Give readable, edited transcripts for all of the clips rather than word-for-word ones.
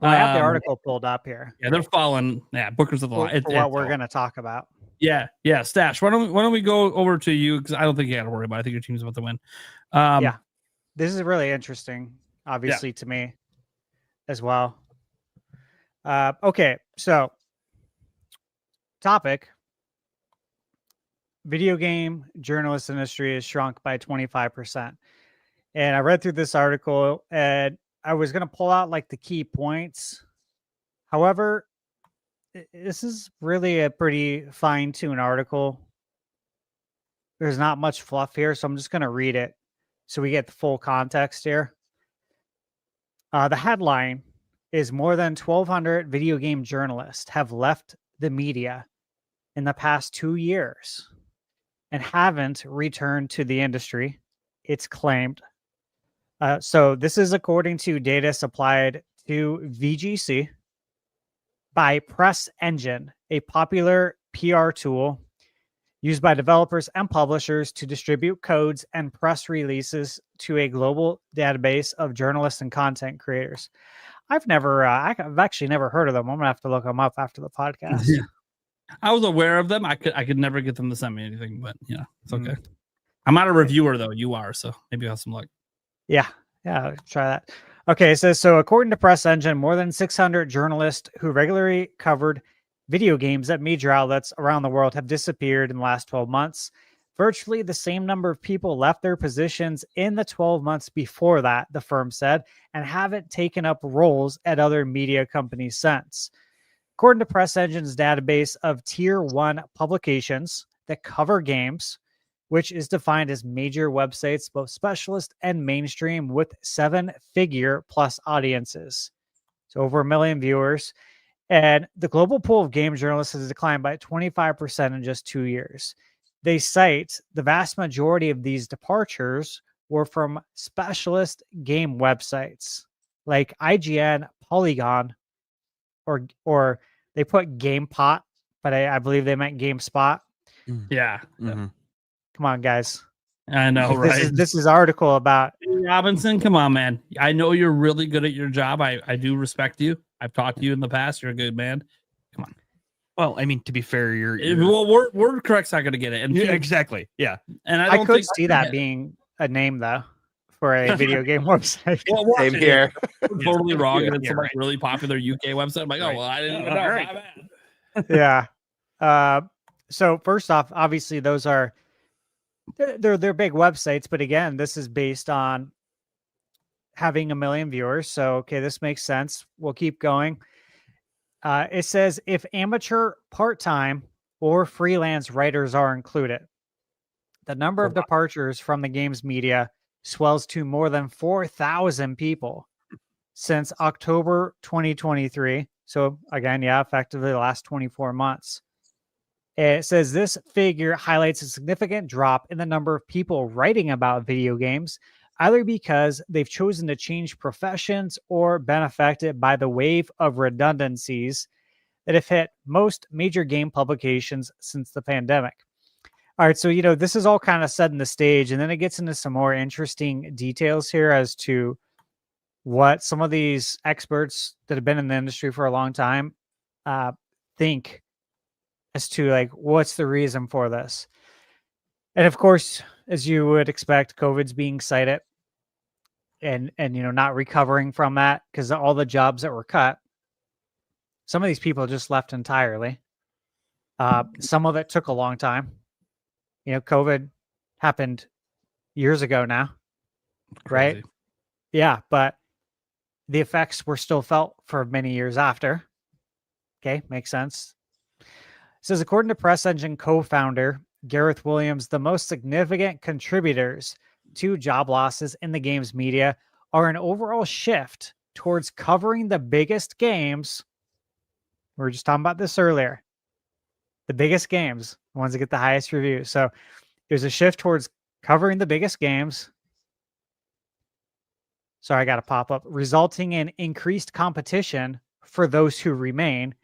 Well, I have the article pulled up here. Yeah, they're following. Yeah, Booker's of the line. For what we're going to talk about. Yeah. Stash. Why don't we go over to you, because I don't think you got to worry about it. I think your team's about to win. Yeah, this is really interesting, obviously, to me as well. Okay, so topic: video game journalist industry has shrunk by 25%. And I read through this article, and I was going to pull out like the key points. However, this is really a pretty fine-tuned article. There's not much fluff here, so I'm just going to read it so we get the full context here. The headline is more than 1,200 video game journalists have left the media in the past 2 years and haven't returned to the industry, it's claimed. So this is according to data supplied to VGC by Press Engine, a popular PR tool used by developers and publishers to distribute codes and press releases to a global database of journalists and content creators. I've actually never heard of them. I'm gonna have to look them up after the podcast. Yeah. I was aware of them. I could never get them to send me anything, but yeah, it's okay. I'm not a reviewer though. You are, so maybe I'll have some luck. Yeah, try that. Okay, it says, so according to Press Engine, more than 600 journalists who regularly covered video games at major outlets around the world have disappeared in the last 12 months. Virtually the same number of people left their positions in the 12 months before that, the firm said, and haven't taken up roles at other media companies since. According to Press Engine's database of Tier 1 publications that cover games, which is defined as major websites, both specialist and mainstream, with 7-figure plus audiences. So over 1 million viewers. And the global pool of game journalists has declined by 25% in just 2 years. They cite the vast majority of these departures were from specialist game websites like IGN, Polygon, or they put GamePot, but I believe they meant GameSpot. Yeah. Mm-hmm. Come on, guys. I know, right? This is article about Robinson. Come on, man. I know you're really good at your job. I do respect you. I've talked to you in the past. You're a good man. Come on. Well, I mean, to be fair, you're well, word correct's not going to get it. And yeah, exactly. Yeah. And I could see that being a name though for a video game website. Well, same here. Totally wrong, and it's some like really popular UK website. I'm like, oh well, I didn't even know. Right. Yeah. So first off, obviously those are they're big websites, but again, this is based on having 1 million viewers. So okay, this makes sense. We'll keep going. It says if amateur, part-time, or freelance writers are included, the number of departures from the games media swells to more than 4,000 people since October 2023. So again, effectively the last 24 months. It says this figure highlights a significant drop in the number of people writing about video games, either because they've chosen to change professions or been affected by the wave of redundancies that have hit most major game publications since the pandemic. All right, so, this is all kind of setting the stage, and then it gets into some more interesting details here as to what some of these experts that have been in the industry for a long time think as to, like, what's the reason for this. And of course, as you would expect, COVID's being cited and not recovering from that because all the jobs that were cut, some of these people just left entirely. Some of it took a long time. COVID happened years ago now, right? Crazy. Yeah, but the effects were still felt for many years after. Okay, makes sense. It says, according to Press Engine co-founder Gareth Williams, the most significant contributors to job losses in the games media are an overall shift towards covering the biggest games. We were just talking about this earlier. The biggest games, the ones that get the highest reviews. So there's a shift towards covering the biggest games. Sorry, I got to pop up. Resulting in increased competition for those who remain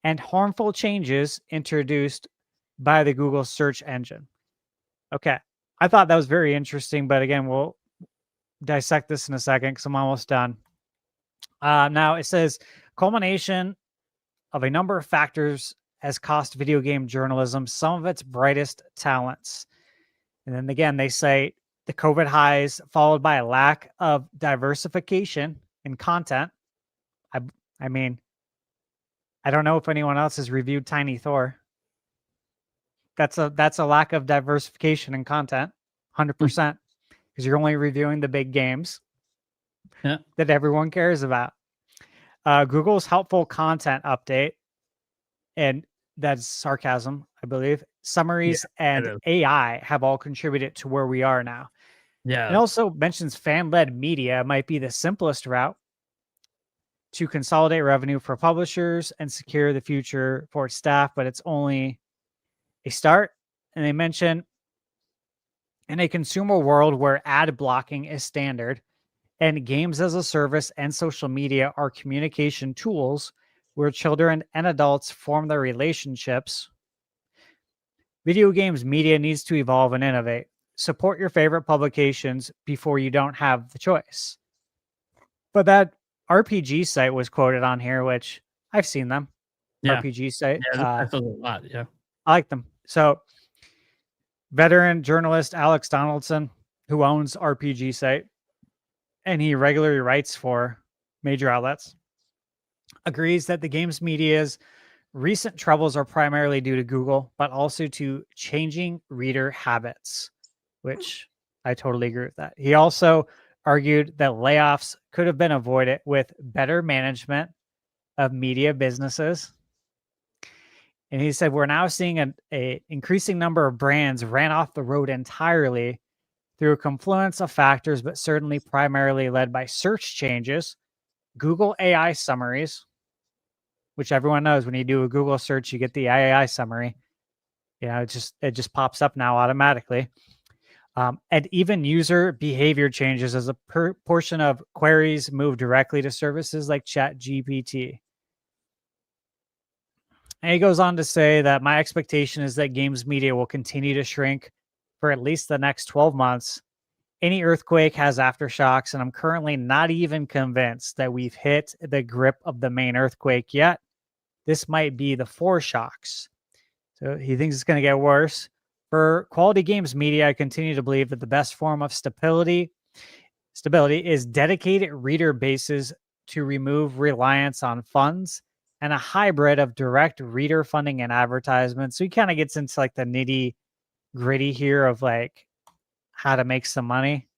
and harmful changes introduced by the Google search engine. Okay. I thought that was very interesting, but again, we'll dissect this in a second because I'm almost done. Now it says, culmination of a number of factors has cost video game journalism some of its brightest talents. And then again, they say the COVID highs followed by a lack of diversification in content. I mean, I don't know if anyone else has reviewed Tiny Thor. That's a lack of diversification in content, 100%, because you're only reviewing the big games that everyone cares about. Google's helpful content update, and that's sarcasm, I believe. Summaries and AI have all contributed to where we are now. Yeah. It also mentions fan-led media might be the simplest route to consolidate revenue for publishers and secure the future for its staff, but it's only a start. And they mention in a consumer world where ad blocking is standard and games as a service and social media are communication tools where children and adults form their relationships, video games media needs to evolve and innovate. Support your favorite publications before you don't have the choice. But that RPG site was quoted on here, which I've seen them. Yeah. RPG site. Yeah, that's a lot. Yeah. I like them. So, veteran journalist Alex Donaldson, who owns RPG site, and he regularly writes for major outlets, agrees that the games media's recent troubles are primarily due to Google, but also to changing reader habits, which I totally agree with that. He also argued that layoffs could have been avoided with better management of media businesses. And he said, we're now seeing an increasing number of brands ran off the road entirely through a confluence of factors, but certainly primarily led by search changes, Google AI summaries, which everyone knows when you do a Google search, you get the AI summary. You know, it just pops up now automatically. And even user behavior changes as a portion of queries move directly to services like ChatGPT. And he goes on to say that my expectation is that games media will continue to shrink for at least the next 12 months. Any earthquake has aftershocks, and I'm currently not even convinced that we've hit the grip of the main earthquake yet. This might be the foreshocks. So he thinks it's going to get worse. For quality games media, I continue to believe that the best form of stability is dedicated reader bases to remove reliance on funds and a hybrid of direct reader funding and advertisements. So he kind of gets into like the nitty gritty here of like how to make some money,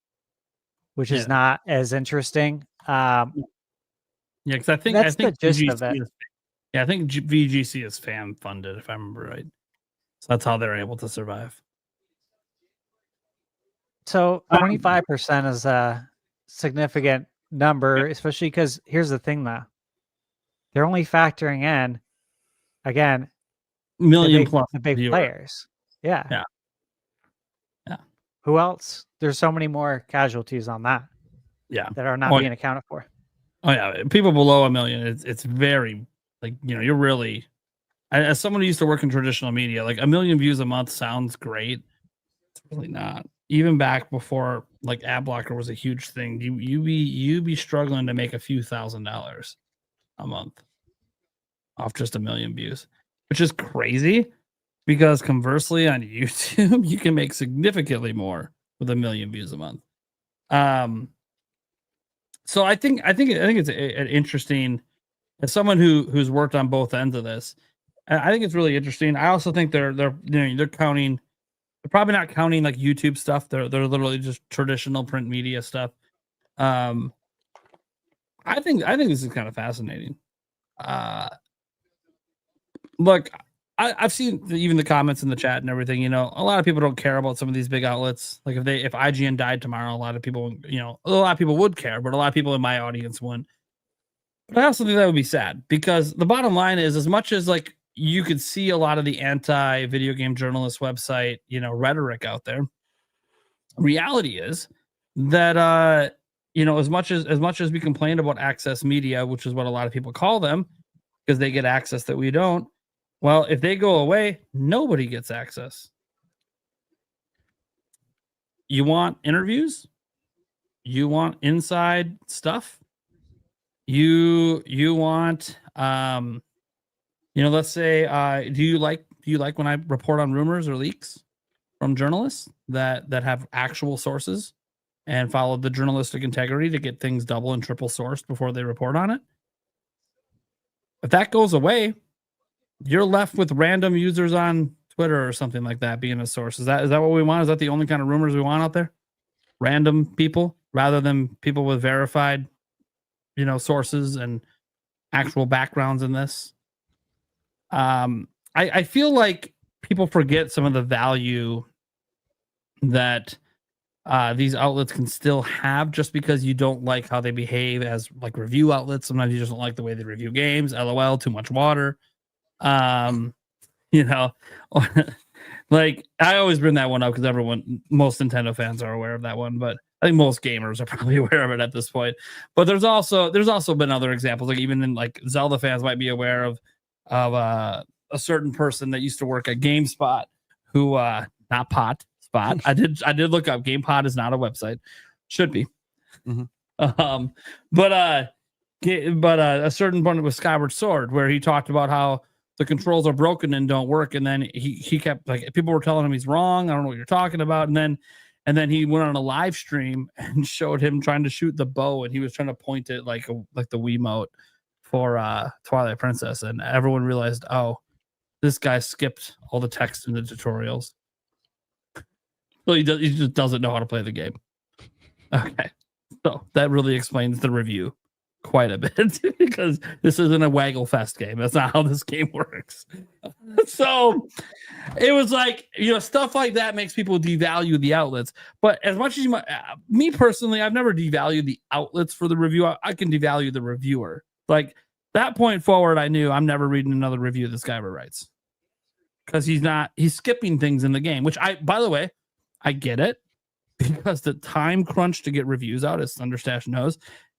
which is not as interesting. Because I think the gist of it. I think VGC is fan funded, if I remember right. So that's how they're able to survive. So 25% is a significant number, especially because here's the thing, though. They're only factoring in, again, million plus the big players. Yeah. Who else? There's so many more casualties on that. Yeah. That are not being accounted for. Oh yeah, people below 1 million. It's very like, you know, you're really, as someone who used to work in traditional media, like 1 million views a month sounds great. It's really not. Even back before like ad blocker was a huge thing, you be struggling to make a few $1,000s a month off just 1 million views, which is crazy because conversely on YouTube you can make significantly more with 1 million views a month. So I think it's an interesting, as someone who's worked on both ends of this, I think it's really interesting. I also think they're counting. They're probably not counting like YouTube stuff. They're literally just traditional print media stuff. I think this is kind of fascinating. Look, I've seen even the comments in the chat and everything. You know, a lot of people don't care about some of these big outlets. Like if IGN died tomorrow, a lot of people would care, but a lot of people in my audience wouldn't. But I also think that would be sad because the bottom line is, as much as like you could see a lot of the anti-video game journalist website, you know, rhetoric out there, reality is that you know, as much as we complain about access media, which is what a lot of people call them, because they get access that we don't. Well, if they go away, nobody gets access. You want interviews? You want inside stuff? You want let's say do you like when I report on rumors or leaks from journalists that have actual sources and follow the journalistic integrity to get things double and triple sourced before they report on it? If that goes away, you're left with random users on Twitter or something like that being a source. Is that what we want? Is that the only kind of rumors we want out there? Random people rather than people with verified, sources and actual backgrounds in this. I feel like people forget some of the value that these outlets can still have just because you don't like how they behave as like review outlets. Sometimes you just don't like the way they review games. LOL, too much water. Like I always bring that one up because most Nintendo fans are aware of that one, but I think most gamers are probably aware of it at this point. But there's also been other examples, like even in like Zelda fans might be aware of a certain person that used to work at GameSpot who not pot spot. I did look up. GamePod is not a website. Should be. Mm-hmm. But a certain point with Skyward Sword where he talked about how the controls are broken and don't work, and then he kept like people were telling him he's wrong. I don't know what you're talking about, and then he went on a live stream and showed him trying to shoot the bow, and he was trying to point it like the Wiimote for Twilight Princess, and everyone realized, oh, this guy skipped all the text in the tutorials. So he just doesn't know how to play the game. Okay, so that really explains the review quite a bit because this isn't a Waggle Fest game. That's not how this game works. So it was like, stuff like that makes people devalue the outlets. But as much as me personally, I've never devalued the outlets for the review. I can devalue the reviewer. Like that point forward, I knew I'm never reading another review this guy ever writes because he's skipping things in the game, which by the way, I get it because the time crunch to get reviews out, as Thunderstash knows,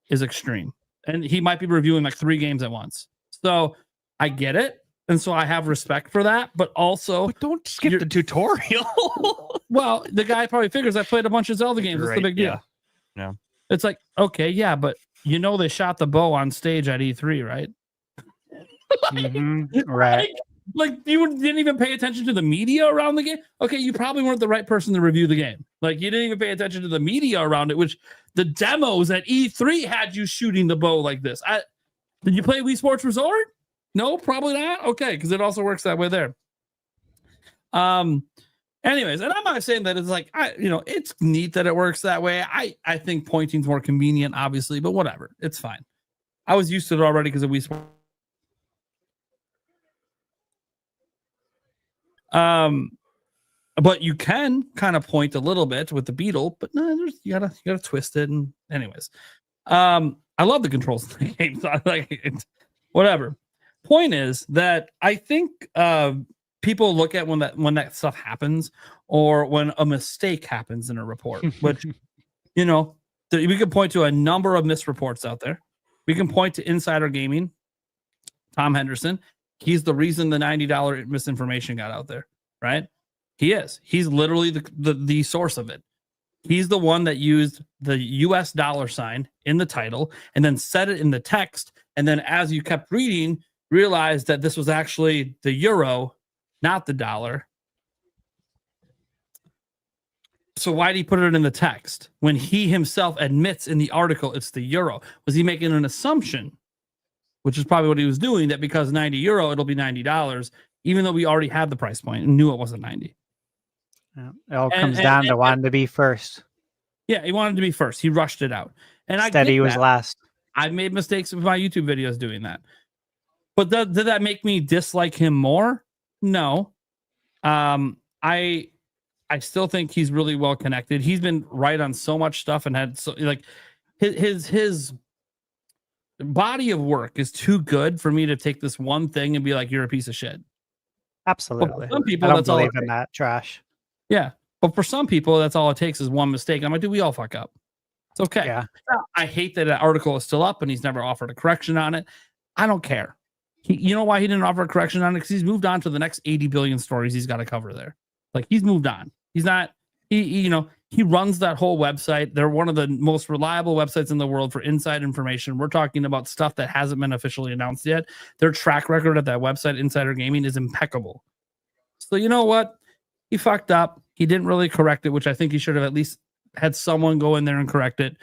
is extreme. And he might be reviewing like 3 games at once. So I get it. And so I have respect for that. But also, don't skip the tutorial. Well, the guy probably figures I played a bunch of Zelda games. What's the big deal? Yeah. It's like, okay, yeah, but they shot the bow on stage at E3, right? Right. Like you didn't even pay attention to the media around the game. Okay, you probably weren't the right person to review the game. Like you didn't even pay attention to the media around it, which the demos at E3 had you shooting the bow like this. Did you play Wii Sports Resort? No, probably not. Okay, because it also works that way there. Anyways, and I'm not saying that it's like it's neat that it works that way. I think pointing's more convenient, obviously, but whatever, it's fine. I was used to it already because of Wii Sports. But you can kind of point a little bit with the beetle, but no, you gotta twist it. And anyways, I love the controls in the game. So whatever. Point is that I think people look at when that stuff happens or when a mistake happens in a report, which we can point to a number of misreports out there. We can point to Insider Gaming, Tom Henderson. He's the reason the $90 misinformation got out there, right? He is. He's literally the source of it. He's the one that used the US dollar sign in the title and then set it in the text. And then as you kept reading, realized that this was actually the euro, not the dollar. So why did he put it in the text when he himself admits in the article it's the euro? Was he making an assumption? Which is probably what he was doing, that because 90 euro, it'll be $90, even though we already had the price point and knew it wasn't 90. Yeah, it all comes down to wanting to be first. Yeah, he wanted to be first. He rushed it out. And instead he was last. I've made mistakes with my YouTube videos doing that. But did that make me dislike him more? No. I still think he's really well connected. He's been right on so much stuff and had so like his body of work is too good for me to take this one thing and be like, you're a piece of shit. Absolutely. Some people, I don't that's all believe in that trash. Yeah. But for some people, that's all it takes is one mistake. I'm like, dude, we all fuck up. It's okay. Yeah. I hate that article is still up and he's never offered a correction on it. I don't care. You know why he didn't offer a correction on it? Because he's moved on to the next 80 billion stories he's got to cover there. Like he's moved on. He's not, he He runs that whole website. They're one of the most reliable websites in the world for inside information. We're talking about stuff that hasn't been officially announced yet. Their track record at that website, Insider Gaming, is impeccable. So you know what? He fucked up. He didn't really correct it, which I think he should have at least had someone go in there and correct it.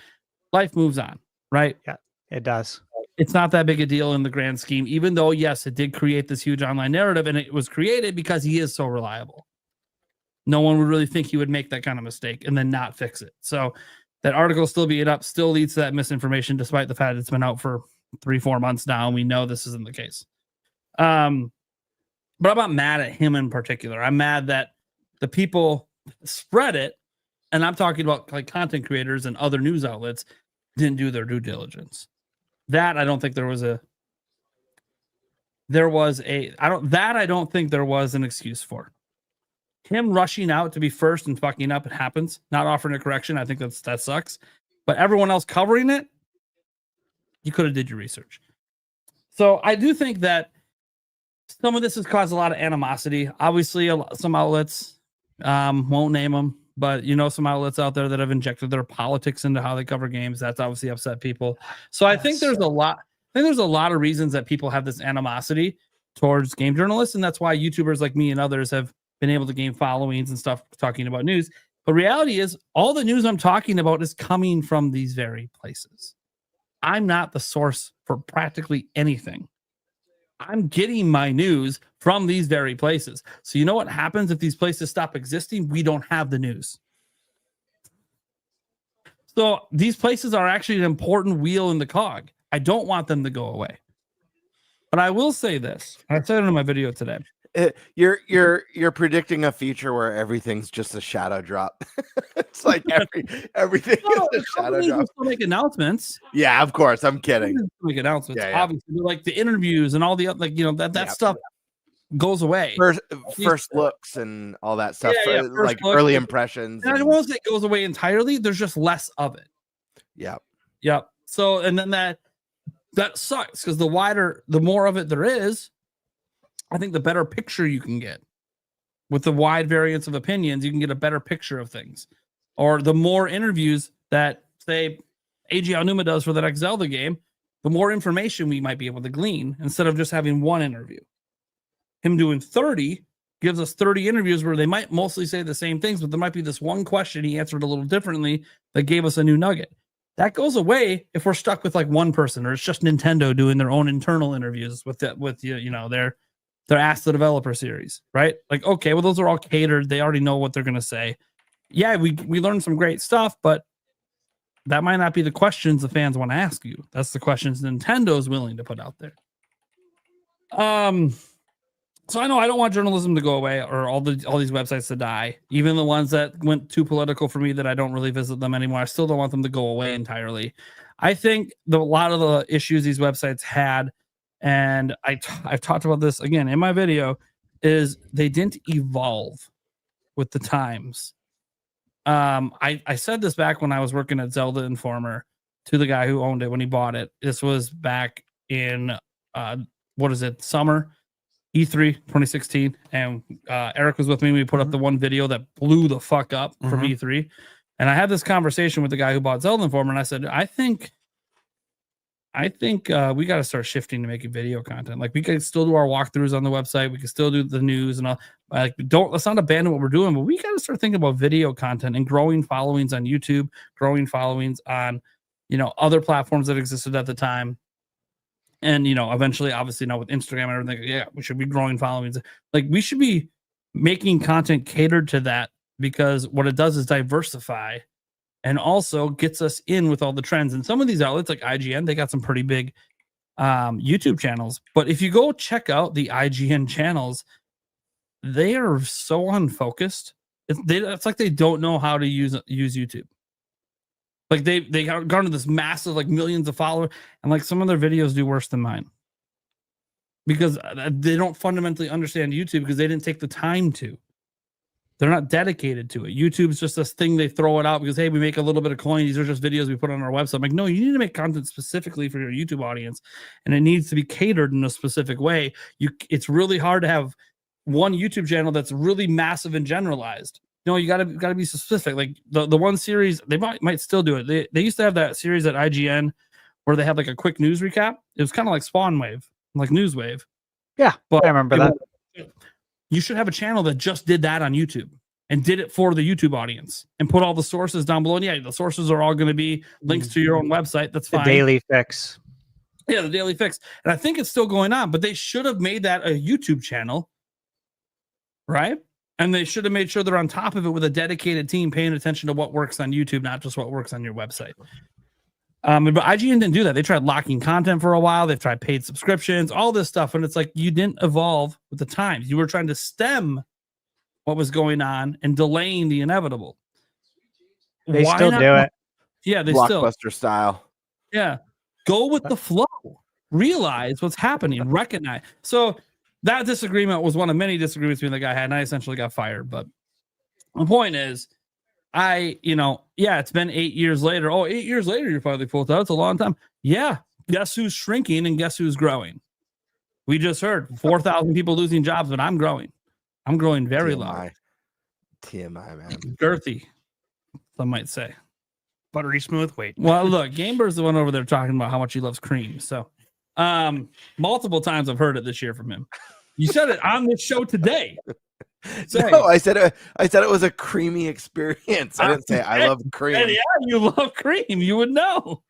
Life moves on, right? Yeah, it does. It's not that big a deal in the grand scheme, even though, yes, it did create this huge online narrative, and it was created because he is so reliable. No one would really think he would make that kind of mistake and then not fix it. So that article still being up still leads to that misinformation, despite the fact it's been out for 3-4 months now, and we know this isn't the case. But I'm not mad at him in particular. I'm mad that the people spread it, and I'm talking about like content creators and other news outlets didn't do their due diligence. That I don't think there was an excuse for. Him rushing out to be first and fucking up, it happens. Not offering a correction, I think that sucks. But everyone else covering it, you could have did your research. So I do think that some of this has caused a lot of animosity. Obviously, some outlets, won't name them, but some outlets out there that have injected their politics into how they cover games. That's obviously upset people. So I think there's a lot. I think there's a lot of reasons that people have this animosity towards game journalists, and that's why YouTubers like me and others have been able to gain followings and stuff talking about news. But reality is, all the news I'm talking about is coming from these very places. I'm not the source for practically anything. I'm getting my news from these very places. So you know what happens if these places stop existing? We don't have the news. So these places are actually an important wheel in the cog. I don't want them to go away. But I will say this. I said it in my video today. You're predicting a future where everything's just a shadow drop. It's like everything is a shadow drop. Still make announcements. Yeah, of course. I'm kidding. Make announcements. Yeah. Obviously, like the interviews and all the that stuff goes away. First looks and all that stuff. Like early impressions. And I won't say it goes away entirely. There's just less of it. Yep. So and then that sucks because the more of it there is, I think the better picture you can get. With the wide variance of opinions, you can get a better picture of things. Or the more interviews that, say, Eiji Aonuma does for the next Zelda game, the more information we might be able to glean instead of just having one interview. Him doing 30 gives us 30 interviews where they might mostly say the same things, but there might be this one question he answered a little differently that gave us a new nugget. That goes away if we're stuck with like one person, or it's just Nintendo doing their own internal interviews with their Ask the Developer series, right? Like, okay, well, those are all catered. They already know what they're going to say. Yeah, we learned some great stuff, but that might not be the questions the fans want to ask you. That's the questions Nintendo is willing to put out there. So I know I don't want journalism to go away or all these websites to die. Even the ones that went too political for me that I don't really visit them anymore. I still don't want them to go away entirely. I think a lot of the issues these websites had, and I've talked about this again in my video, is they didn't evolve with the times. I said this back when I was working at Zelda Informer to the guy who owned it when he bought it. This was back in summer E3 2016, and Eric was with me. We put up the one video that blew the fuck up from E3, and I had this conversation with the guy who bought Zelda Informer, and I said, I think we got to start shifting to making video content. Like, we can still do our walkthroughs on the website. We can still do the news and all. Like, let's not abandon what we're doing, but we got to start thinking about video content and growing followings on YouTube, growing followings on, other platforms that existed at the time. And, eventually, obviously now with Instagram and everything, yeah, we should be growing followings. Like, we should be making content catered to that, because what it does is diversify and also gets us in with all the trends. And some of these outlets like IGN, they got some pretty big YouTube channels. But if you go check out the IGN channels, they are so unfocused. It's like they don't know how to use YouTube. Like they garner this massive, like, millions of followers, and like some of their videos do worse than mine because they don't fundamentally understand YouTube because they didn't take the time to. They're not dedicated to it. YouTube's just this thing they throw it out because, hey, we make a little bit of coin. These are just videos we put on our website. I'm like, no, you need to make content specifically for your YouTube audience, and it needs to be catered in a specific way. It's really hard to have one YouTube channel that's really massive and generalized. No, you gotta be specific. Like the one series, they might still do it. They used to have that series at IGN where they had like a quick news recap. It was kind of like Spawn Wave, like News Wave. Yeah, But I remember that. You should have a channel that just did that on YouTube and did it for the YouTube audience and put all the sources down below. And yeah, the sources are all going to be links to your own website. That's fine. The Daily Fix. Yeah, the Daily Fix. And I think it's still going on, but they should have made that a YouTube channel, right? And they should have made sure they're on top of it with a dedicated team paying attention to what works on YouTube, not just what works on your website. But IGN didn't do that. They tried locking content for a while. They've tried paid subscriptions, all this stuff. And it's like, you didn't evolve with the times. You were trying to stem what was going on and delaying the inevitable. They still do it. Yeah, they Blockbuster style. Yeah. Go with the flow. Realize what's happening. Recognize. So that disagreement was one of many disagreements between the guy had, and I essentially got fired. But the point is, it's been 8 years later. Oh, 8 years later, you're finally pulled out. It's a long time. Yeah. Guess who's shrinking and guess who's growing? We just heard 4,000 people losing jobs, but I'm growing. I'm growing very loud. TMI, man. Girthy, some might say. Buttery smooth. Wait. Well, look, Gamer's the one over there talking about how much he loves cream. So, multiple times I've heard it this year from him. You said it on this show today. No, I said it was a creamy experience. I didn't say I love cream. Yeah, you love cream. You would know.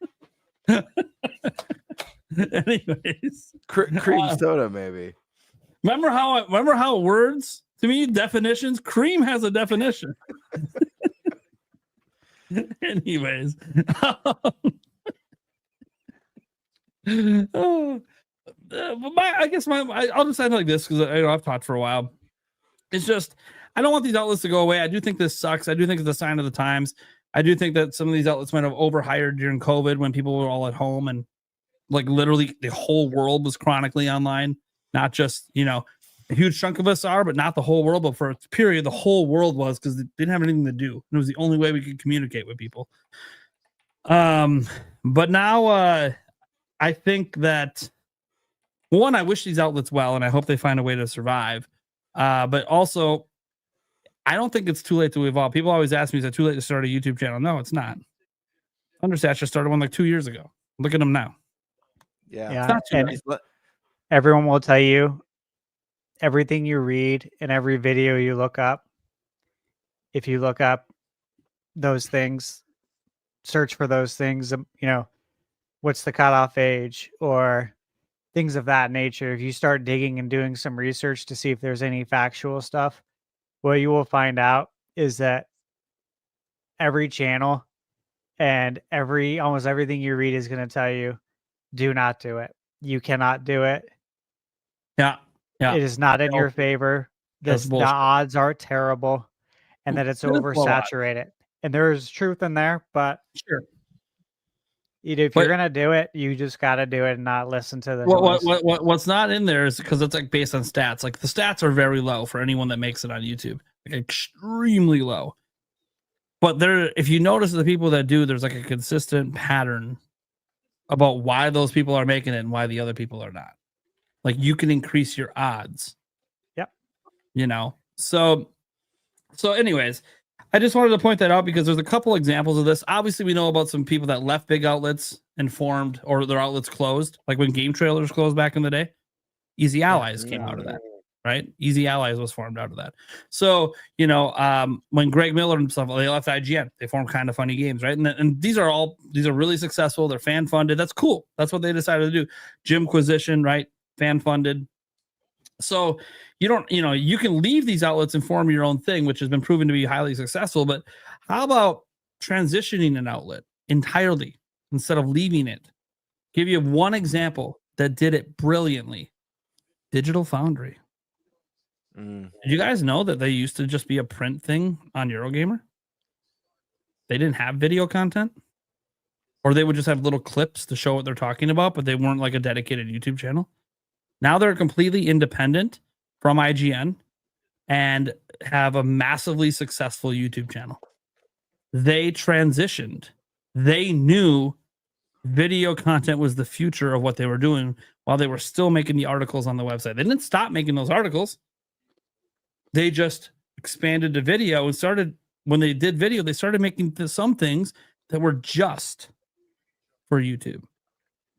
Anyways, cream soda, maybe. Remember how words to me definitions? Cream has a definition. Anyways, I'll just end like this because I've talked for a while. It's just, I don't want these outlets to go away. I do think this sucks. I do think it's a sign of the times. I do think that some of these outlets might have overhired during COVID when people were all at home and like literally the whole world was chronically online. Not just, a huge chunk of us are, but not the whole world. But for a period, the whole world was because they didn't have anything to do. And it was the only way we could communicate with people. But now I think that, one, I wish these outlets well, and I hope they find a way to survive. But also, I don't think it's too late to evolve. People always ask me, is it too late to start a YouTube channel? No, it's not. Understat just started one like 2 years ago. Look at them now. Yeah. And everyone will tell you everything you read and every video you look up. If you look up those things, search for those things, what's the cutoff age or things of that nature. If you start digging and doing some research to see if there's any factual stuff, what you will find out is that every channel and almost everything you read is going to tell you, do not do it. You cannot do it. Yeah. It is not in your favor. The odds are terrible and that it's oversaturated. And there's truth in there, but sure. If you're gonna do it, you just gotta do it and not listen to the what's not in there is because it's like based on stats. Like the stats are very low for anyone that makes it on YouTube, like extremely low. But if you notice the people that do, there's like a consistent pattern about why those people are making it and why the other people are not. Like you can increase your odds. Yep. So anyways, I just wanted to point that out because there's a couple examples of this. Obviously, we know about some people that left big outlets and formed, or their outlets closed, like when Game Trailers closed back in the day. Easy Allies came out of that, right? Easy Allies was formed out of that. So, when Greg Miller and stuff, they left IGN, they formed Kind of Funny Games, right? And these are really successful. They're fan funded. That's cool. That's what they decided to do. Jimquisition, right? Fan funded. So you can leave these outlets and form your own thing, which has been proven to be highly successful. But how about transitioning an outlet entirely instead of leaving it? Give you one example that did it brilliantly. Digital Foundry. Did you guys know that they used to just be a print thing on Eurogamer? They didn't have video content, or they would just have little clips to show what they're talking about, but they weren't like a dedicated YouTube channel. Now they're completely independent from IGN and have a massively successful YouTube channel. They transitioned. They knew video content was the future of what they were doing while they were still making the articles on the website. They didn't stop making those articles. They just expanded to video and started, when they did video, they started making some things that were just for YouTube.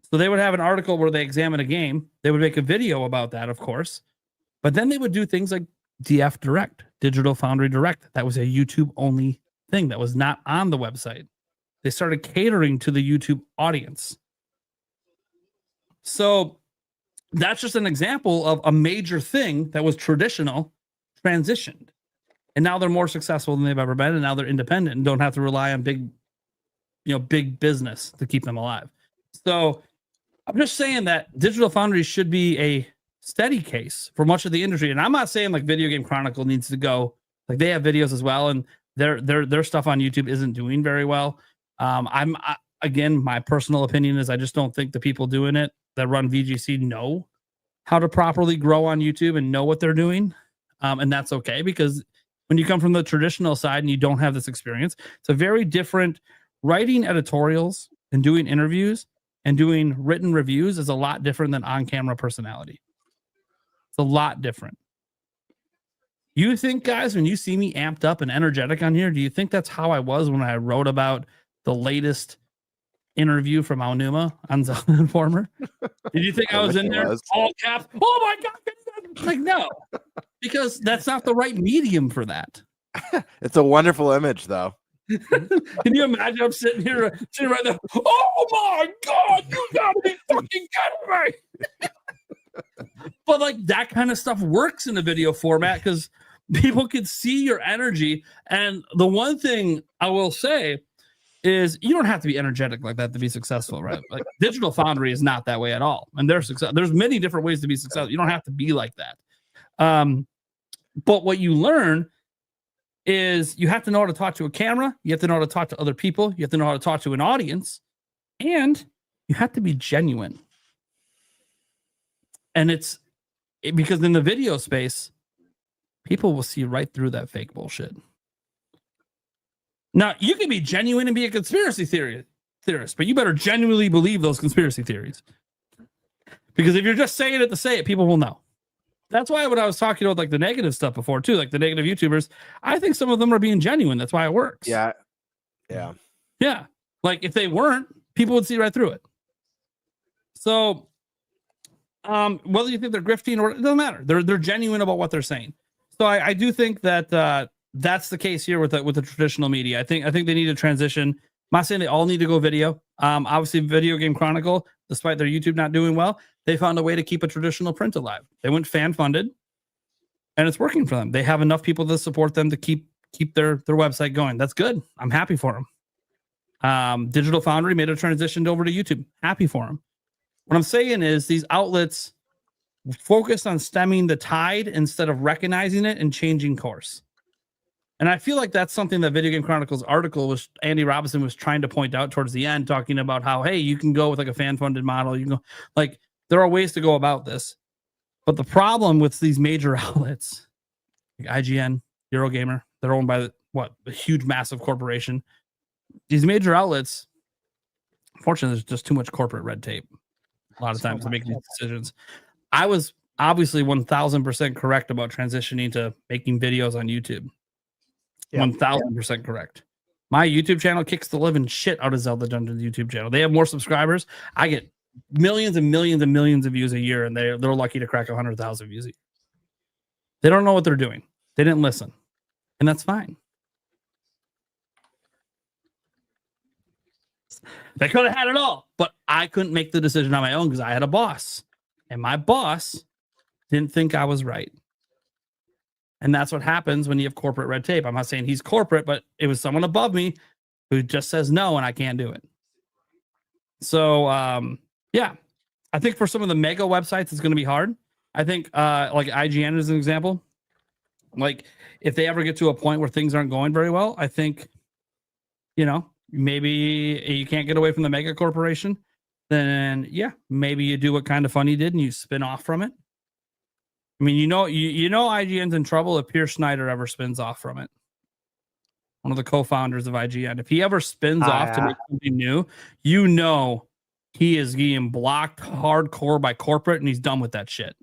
So they would have an article where they examine a game. They would make a video about that, of course. But then they would do things like DF Direct, Digital Foundry Direct. That was a YouTube only thing that was not on the website. They started catering to the YouTube audience. So that's just an example of a major thing that was traditional transitioned. And now they're more successful than they've ever been. And now they're independent and don't have to rely on big business to keep them alive. So I'm just saying that Digital Foundry should be a steady case for much of the industry. And I'm not saying like Video Game Chronicle needs to go, like they have videos as well, and their stuff on YouTube isn't doing very well. Again, my personal opinion is I just don't think the people doing it that run VGC know how to properly grow on YouTube and know what they're doing. And that's okay, because when you come from the traditional side and you don't have this experience, it's a very different. Writing editorials and doing interviews and doing written reviews is a lot different than on-camera personality. It's a lot different. You think, guys, when you see me amped up and energetic on here, do you think that's how I was when I wrote about the latest interview from Aonuma on Zelda Informer? Did you think I was in there all caps? Oh my God. Like, no, because that's not the right medium for that. It's a wonderful image, though. Can you imagine? I'm sitting here right there. Oh my God, you gotta be fucking kidding me. But like that kind of stuff works in a video format because people can see your energy. And the one thing I will say is you don't have to be energetic like that to be successful, right? Like Digital Foundry is not that way at all. And there's many different ways to be successful. You don't have to be like that. But what you learn is you have to know how to talk to a camera. You have to know how to talk to other people. You have to know how to talk to an audience. And you have to be genuine. And because in the video space, people will see right through that fake bullshit. Now, you can be genuine and be a conspiracy theorist, but you better genuinely believe those conspiracy theories. Because if you're just saying it to say it, people will know. That's why when I was talking about like the negative stuff before too, like the negative YouTubers, I think some of them are being genuine. That's why it works. Yeah. Like if they weren't, people would see right through it. So, whether you think they're grifting or it doesn't matter, they're genuine about what they're saying. So I do think that that's the case here with the traditional media. I think they need to transition. I'm not saying they all need to go video. Obviously, Video Game Chronicle, despite their YouTube not doing well, they found a way to keep a traditional print alive. They went fan funded, and it's working for them. They have enough people to support them to keep their website going. That's good. I'm happy for them. Digital Foundry made a transition over to YouTube. Happy for them. What I'm saying is these outlets focused on stemming the tide instead of recognizing it and changing course. And I feel like that's something that Video Game Chronicles article was Andy Robinson was trying to point out towards the end, talking about how, hey, you can go with like a fan funded model. You can go like there are ways to go about this. But the problem with these major outlets, like IGN, Eurogamer, they're owned by a huge, massive corporation. These major outlets, unfortunately, there's just too much corporate red tape a lot of times to make these decisions. I was obviously 1000% correct about transitioning to making videos on YouTube. 1000% correct. My YouTube channel kicks the living shit out of Zelda Dungeons YouTube channel. They have more subscribers. I get millions and millions and millions of views a year, and they're lucky to crack 100,000 views a year. They don't know what they're doing. They didn't listen, and that's fine. They could have had it all, but I couldn't make the decision on my own because I had a boss, and my boss didn't think I was right. And that's what happens when you have corporate red tape. I'm not saying he's corporate, but it was someone above me who just says no, and I can't do it. So, yeah, I think for some of the mega websites, it's going to be hard. I think like IGN is an example. Like if they ever get to a point where things aren't going very well, I think, maybe you can't get away from the mega corporation. Then, yeah, maybe you do what Kind of Funny did and you spin off from it. I mean, IGN's in trouble if Pierce Snyder ever spins off from it. One of the co-founders of IGN. If he ever spins off to make something new, he is getting blocked hardcore by corporate and he's done with that shit.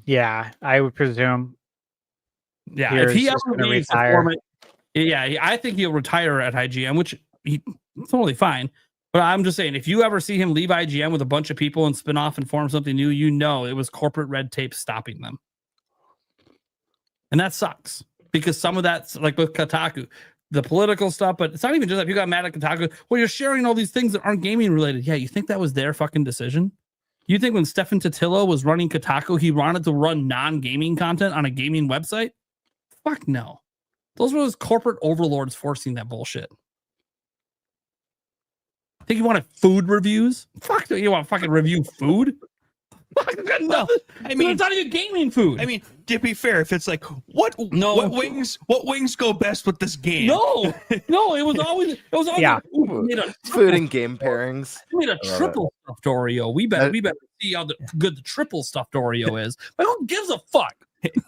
Yeah, I would presume. Yeah, Here if he is ever just gonna leaves the retire. format, I think he'll retire at IGN, which he totally fine. But I'm just saying, if you ever see him leave IGN with a bunch of people and spin off and form something new, you know it was corporate red tape stopping them. And that sucks because some of that's like with Kotaku, the political stuff, but it's not even just that. You got mad at Kotaku. Well, you're sharing all these things that aren't gaming related. Yeah, you think that was their fucking decision? You think when Stefan Totillo was running Kotaku, he wanted to run non-gaming content on a gaming website? Fuck no. Those were those corporate overlords forcing that bullshit. Think you wanted food reviews? Fuck, you want to fucking review food? Fuck, Well, I mean, it's not even gaming food. I mean, to be fair, if it's like what wings go best with this game? No, it was always Yeah. like, ooh, we made a Food and game pairings. we made a love triple stuffed Oreo. We better see how good the triple stuffed Oreo is. But who gives a fuck?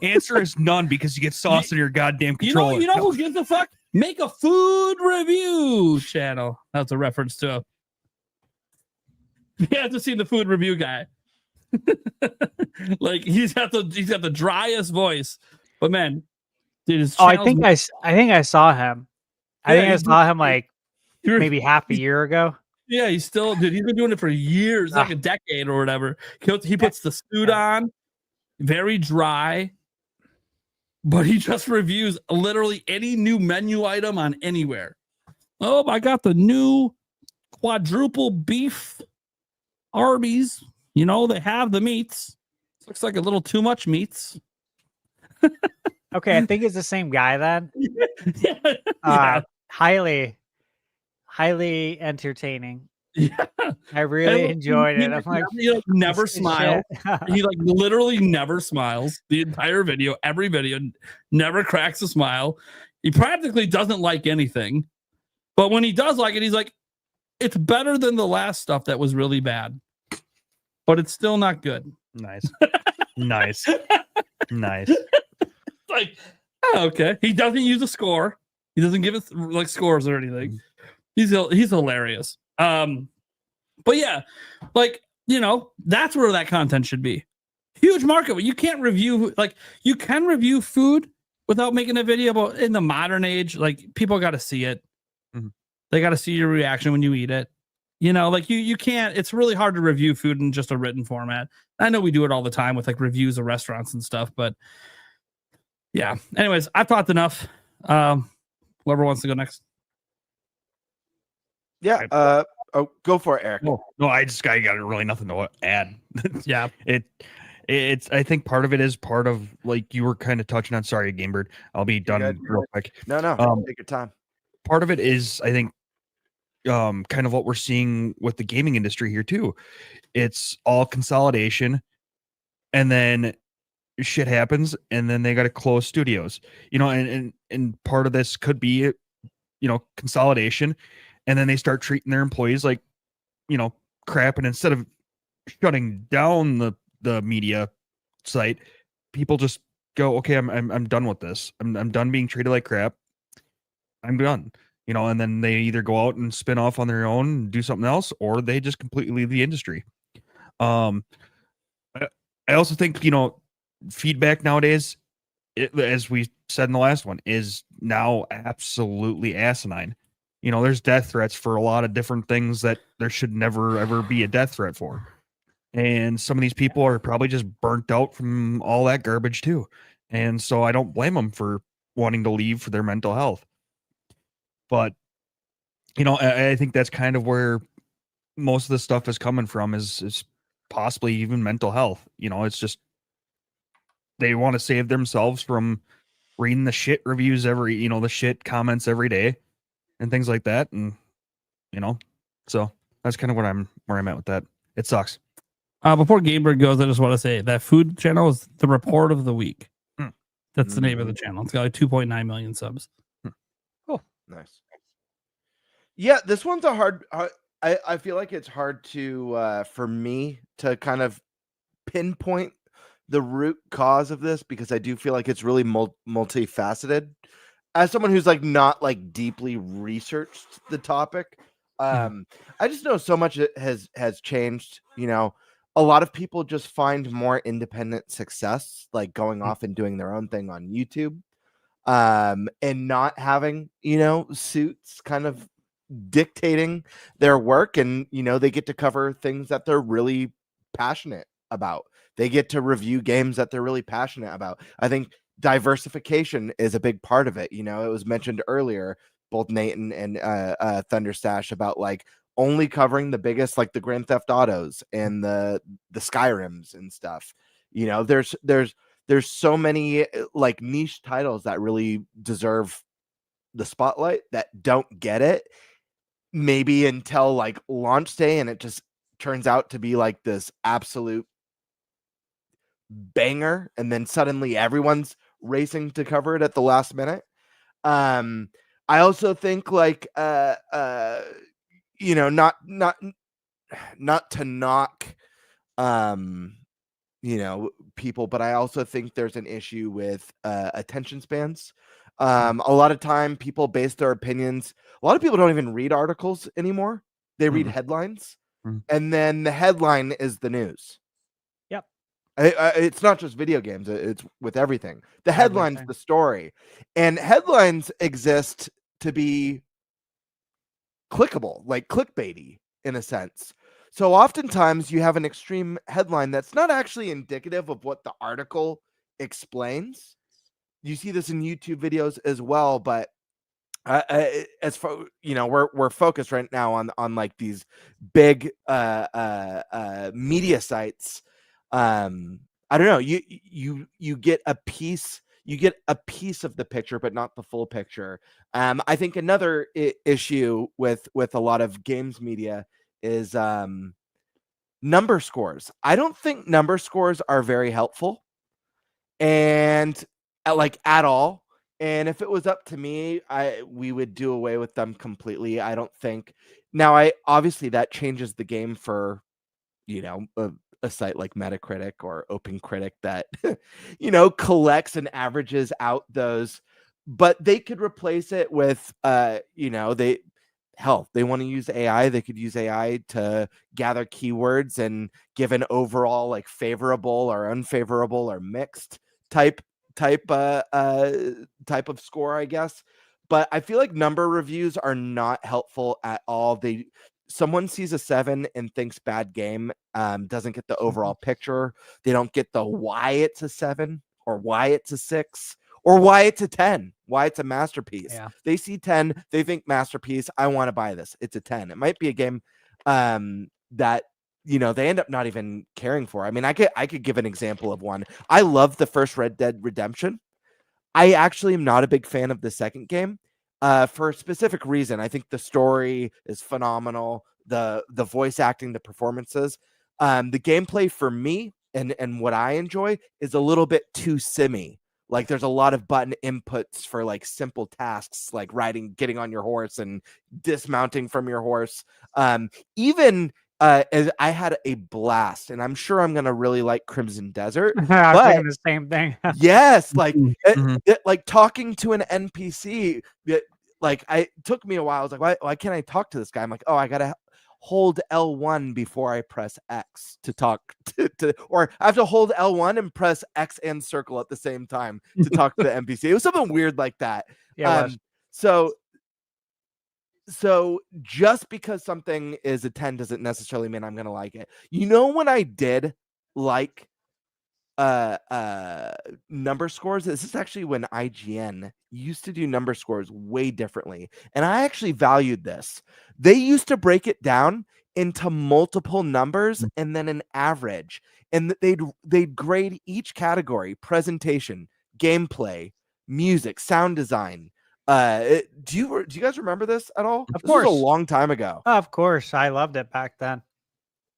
Answer is none because you get sauce in your goddamn controller. You know who gives a fuck? Make a food review channel. That's a reference to a. You have to see the food review guy. Like he's got the driest voice, but man, dude, his Oh, I channel's- think I saw him. I Yeah, think I he's- saw him like you're- maybe half a year ago. Yeah, he's still, dude. He's been doing it for years, like a decade or whatever. He puts the suit on, very dry, but he just reviews literally any new menu item on anywhere. Oh, I got the new quadruple beef Arby's. You know, they have the meats. Looks like a little too much meats. Okay, I think it's the same guy then. Yeah. Highly entertaining. Yeah. I really enjoyed it. I'm like, he like never this is smiles. shit. He like literally never smiles. The entire video, every video, never cracks a smile. He practically doesn't like anything. But when he does like it, he's like, it's better than the last stuff that was really bad. But it's still not good. Nice, nice, nice. Like, oh, okay. He doesn't use a score. He doesn't give us like scores or anything. He's hilarious. But yeah, like, you know, that's where that content should be. Huge market. You can't review, like, you can review food without making a video, but in the modern age, like, people got to see it. Mm-hmm. They got to see your reaction when you eat it. You know, like you can't, it's really hard to review food in just a written format. I know we do it all the time with like reviews of restaurants and stuff, but yeah. Anyways, I've talked enough. Whoever wants to go next. Yeah. Go for it, Eric. No, I got really nothing to add. Yeah. It's I think part of it is part of like you were kind of touching on. Sorry, Gamebird. I'll be done good. real quick. No, take your time. Part of it is I think kind of what we're seeing with the gaming industry here too. It's all consolidation, and then shit happens, and then they got to close studios. You know, and part of this could be, you know, consolidation, and then they start treating their employees like, you know, crap, and instead of shutting down the media site, people just go, okay, I'm done with this. I'm done being treated like crap. I'm done. You know, and then they either go out and spin off on their own and do something else, or they just completely leave the industry. I also think, you know, feedback nowadays, as we said in the last one, is now absolutely asinine. You know, there's death threats for a lot of different things that there should never, ever be a death threat for. And some of these people are probably just burnt out from all that garbage too. And so I don't blame them for wanting to leave for their mental health. But, you know, I think that's kind of where most of the stuff is coming from is possibly even mental health. You know, it's just they want to save themselves from reading the shit reviews the shit comments every day and things like that. And, you know, so that's kind of where I'm at with that. It sucks. Before Gabriel goes, I just want to say that food channel is the report of the week. That's the name of the channel. It's got like 2.9 million subs. Oh, nice. Yeah, this one's a hard. I feel like it's hard to for me to kind of pinpoint the root cause of this because I do feel like it's really multifaceted. As someone who's like not like deeply researched the topic, I just know so much has changed. You know, a lot of people just find more independent success, like going off and doing their own thing on YouTube. and not having, suits kind of dictating their work, and they get to cover things that they're really passionate about. They get to review games that they're really passionate about. I think diversification is a big part of it. It was mentioned earlier, both Nate and Thunderstash, about like only covering the biggest, like the Grand Theft Autos and the Skyrims and stuff. There's so many like niche titles that really deserve the spotlight that don't get it, maybe until like launch day, and it just turns out to be like this absolute banger, and then suddenly everyone's racing to cover it at the last minute. I also think like not to knock people, but I also think there's an issue with attention spans. A lot of time people base their opinions. A lot of people don't even read articles anymore. They read headlines, and then the headline is the news. Yep. It's not just video games. It's with everything. The headline's the story, and headlines exist to be clickable, like clickbaity in a sense. So oftentimes you have an extreme headline that's not actually indicative of what the article explains. You see this in YouTube videos as well, but as for we're focused right now on like these big media sites. I don't know. You get a piece. You get a piece of the picture, but not the full picture. I think another issue with a lot of games media is number scores. I don't think number scores are very helpful, and at all. And if it was up to me, we would do away with them completely. I don't think. Now, obviously that changes the game for a site like Metacritic or OpenCritic that collects and averages out those, but they could replace it with they want to use AI. They could use AI to gather keywords and give an overall like favorable or unfavorable or mixed type of score, I guess. But I feel like number reviews are not helpful at all. Someone sees a 7 and thinks bad game, doesn't get the overall picture. They don't get the why it's a 7 or why it's a 6 or why it's a 10, why it's a masterpiece. Yeah. They see 10, they think masterpiece. I want to buy this. It's a 10. It might be a game that they end up not even caring for. I mean, I could give an example of one. I love the first Red Dead Redemption. I actually am not a big fan of the second game for a specific reason. I think the story is phenomenal. The voice acting, the performances, the gameplay for me and what I enjoy is a little bit too simmy. Like there's a lot of button inputs for like simple tasks like getting on your horse and dismounting from your horse. As I had a blast, and I'm sure I'm gonna really like Crimson Desert. I was thinking the same thing. Yes, like like talking to an NPC. It took me a while. I was like, why can't I talk to this guy? I'm like, oh, I gotta hold L1 before I press X to talk to or I have to hold L1 and press X and circle at the same time to talk to the NPC. It was something weird like that. Yeah. So just because something is a 10 doesn't necessarily mean I'm gonna like it. When I did like number scores, this is actually when IGN used to do number scores way differently, and I actually valued this. They used to break it down into multiple numbers and then an average, and they'd grade each category: presentation, gameplay, music, sound design. Do you guys remember this at all? Of This was course. a long time ago. Of course, I loved it back then.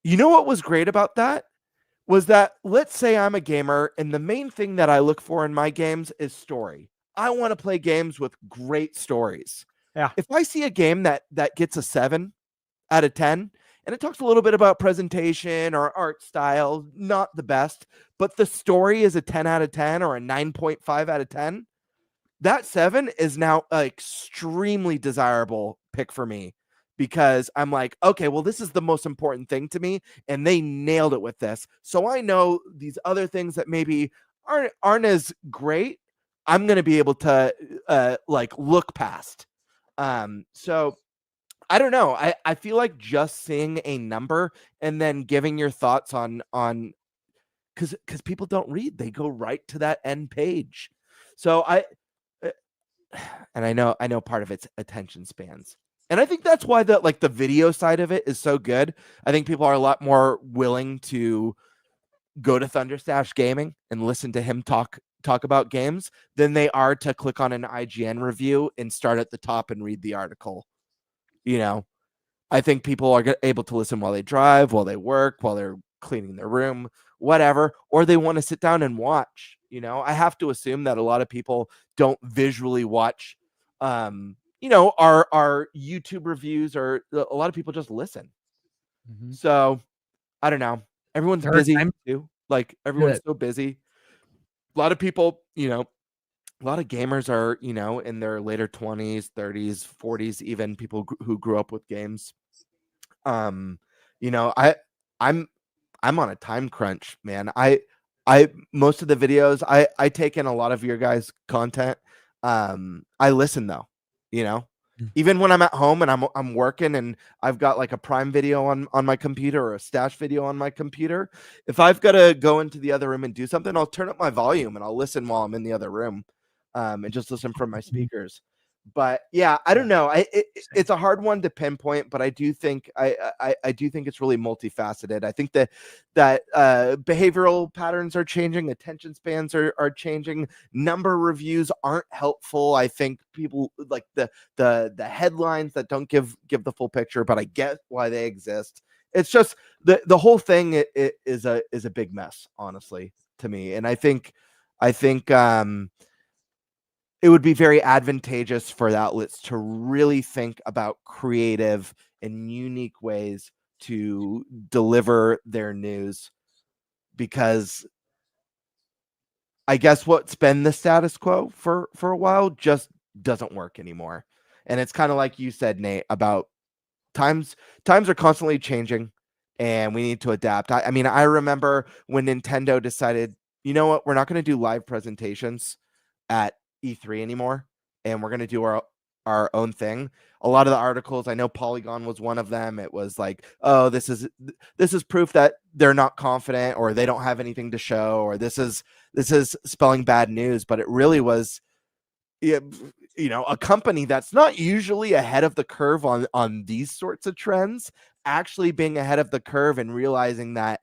You know what was great about that? Was that, let's say I'm a gamer and the main thing that I look for in my games is story. I want to play games with great stories. Yeah. If I see a game that gets a 7 out of 10 and it talks a little bit about presentation or art style, not the best, but the story is a 10 out of 10 or a 9.5 out of 10, that 7 is now an extremely desirable pick for me. Because I'm like, okay, well, this is the most important thing to me, and they nailed it with this. So I know these other things that maybe aren't as great, I'm going to be able to like look past. So I don't know. I feel like just seeing a number and then giving your thoughts on because people don't read, they go right to that end page. So and I know part of it's attention spans. And I think that's why the video side of it is so good. I think people are a lot more willing to go to Thunderstash Gaming and listen to him talk about games than they are to click on an IGN review and start at the top and read the article. You know, I think people are able to listen while they drive, while they work, while they're cleaning their room, whatever, or they want to sit down and watch. You know, I have to assume that a lot of people don't visually watch our YouTube reviews, or a lot of people just listen. So I don't know. Everyone's There are busy times- too. Like everyone's so busy. A lot of people, a lot of gamers are, in their later 20s, 30s, 40s, even people who grew up with games. I'm on a time crunch, man. I most of the videos I take in a lot of your guys' content. I listen though, you know. Even when I'm at home and I'm working and I've got like a Prime Video on my computer or a Stash Video on my computer, if I've got to go into the other room and do something, I'll turn up my volume and I'll listen while I'm in the other room, and just listen from my speakers. But yeah, I don't know. It's a hard one to pinpoint, but I do think I do think it's really multifaceted. I think that behavioral patterns are changing, attention spans are changing, number reviews aren't helpful. I think people like the headlines that don't give the full picture, but I get why they exist. It's just the whole thing it is a big mess, honestly, to me. And I think it would be very advantageous for the outlets to really think about creative and unique ways to deliver their news, because I guess what's been the status quo for a while just doesn't work anymore. And it's kind of like you said, Nate, about times are constantly changing and we need to adapt. I mean, I remember when Nintendo decided, you know what, we're not going to do live presentations at E3 anymore, and we're going to do our own thing. A lot of the articles, I know Polygon was one of them. It was like, oh, this is proof that they're not confident, or they don't have anything to show, or this is spelling bad news. But it really was, a company that's not usually ahead of the curve on these sorts of trends, actually being ahead of the curve and realizing that